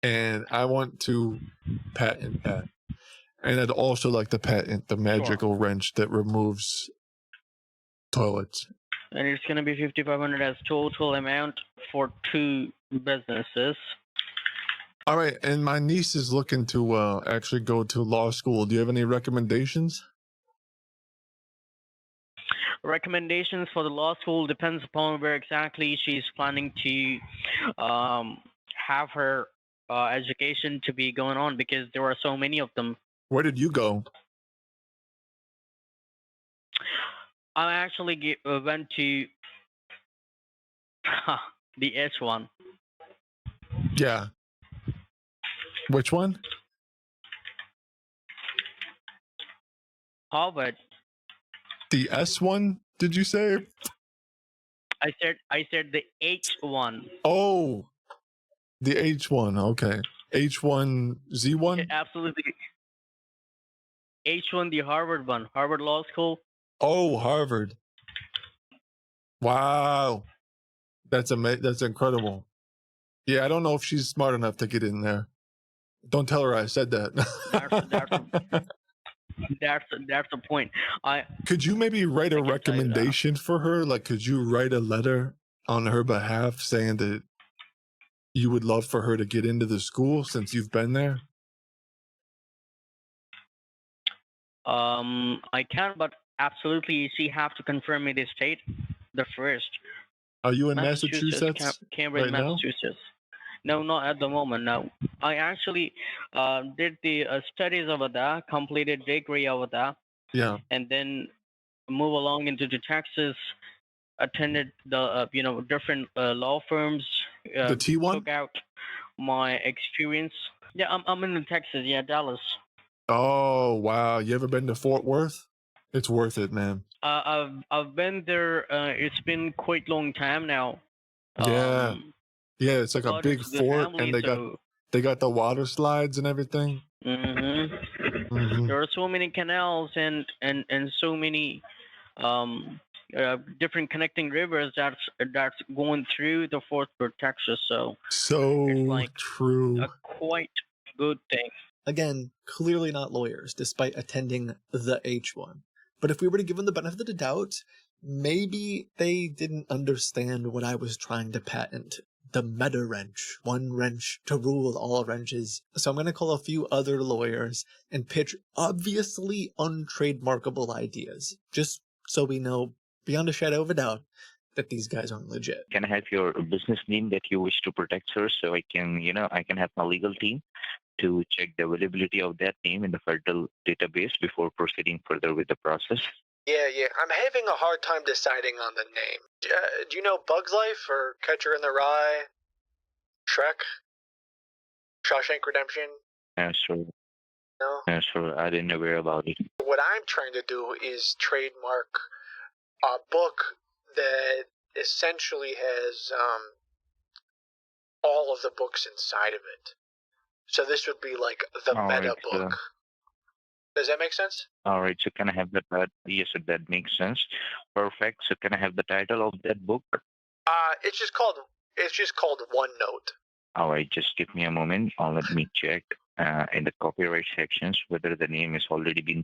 And I want to patent that. And I'd also like to patent the magical wrench that removes toilets. And it's going to be 5,500 as total amount for 2 businesses. All right, and my niece is looking to actually go to law school. Do you have any recommendations? Recommendations for the law school depends upon where exactly she's planning to have her education to be going on, because there are so many of them. Where did you go? I actually went to the S1. Yeah. Which one? Harvard. The S1, did you say? I said the H1. Oh, the H1. Okay. H1Z1? Yeah, absolutely. H1, the Harvard one. Harvard Law School. Oh, Harvard. Wow. That's incredible. Yeah, I don't know if she's smart enough to get in there. Don't tell her I said that. That's the point. Could you maybe write a recommendation for her? Like, could you write a letter on her behalf saying that you would love for her to get into the school since you've been there? I can, but absolutely, she have to confirm me the state, the first. Are you in Massachusetts? Cambridge, right now? Massachusetts. No, not at the moment. No, I actually did the studies over there, completed degree over there. Yeah. And then move along into the Texas. Attended the different law firms. The T1. Took out my experience. Yeah, I'm in Texas. Yeah, Dallas. Oh wow! You ever been to Fort Worth? It's worth it, man. I've been there. It's been quite long time now. Yeah. Yeah, it's like a big fort, and they got the water slides and everything. Mm-hmm. There are so many canals and so many different connecting rivers that's going through the Fort Worth, Texas. So it's like true. A quite good thing. Again, clearly not lawyers, despite attending the H1. But if we were to give them the benefit of the doubt, maybe they didn't understand what I was trying to patent. The meta wrench. One wrench to rule all wrenches. So I'm going to call a few other lawyers and pitch obviously untrademarkable ideas. Just so we know, beyond a shadow of a doubt, that these guys aren't legit. Can I have your business name that you wish to protect, sir, so I can have my legal team to check the availability of that name in the federal database before proceeding further with the process? Yeah. I'm having a hard time deciding on the name. Do you know Bug's Life or Catcher in the Rye? Shrek? Shawshank Redemption? Yeah, sure. No? Yeah, sure. I didn't aware about it. What I'm trying to do is trademark a book that essentially has all of the books inside of it. So this would be like the All meta right, book. Does that make sense? All right, so can I have the title? Yes, sir, that makes sense. Perfect. So can I have the title of that book? It's just called OneNote. All right, just give me a moment. Let me check in the copyright sections whether the name has already been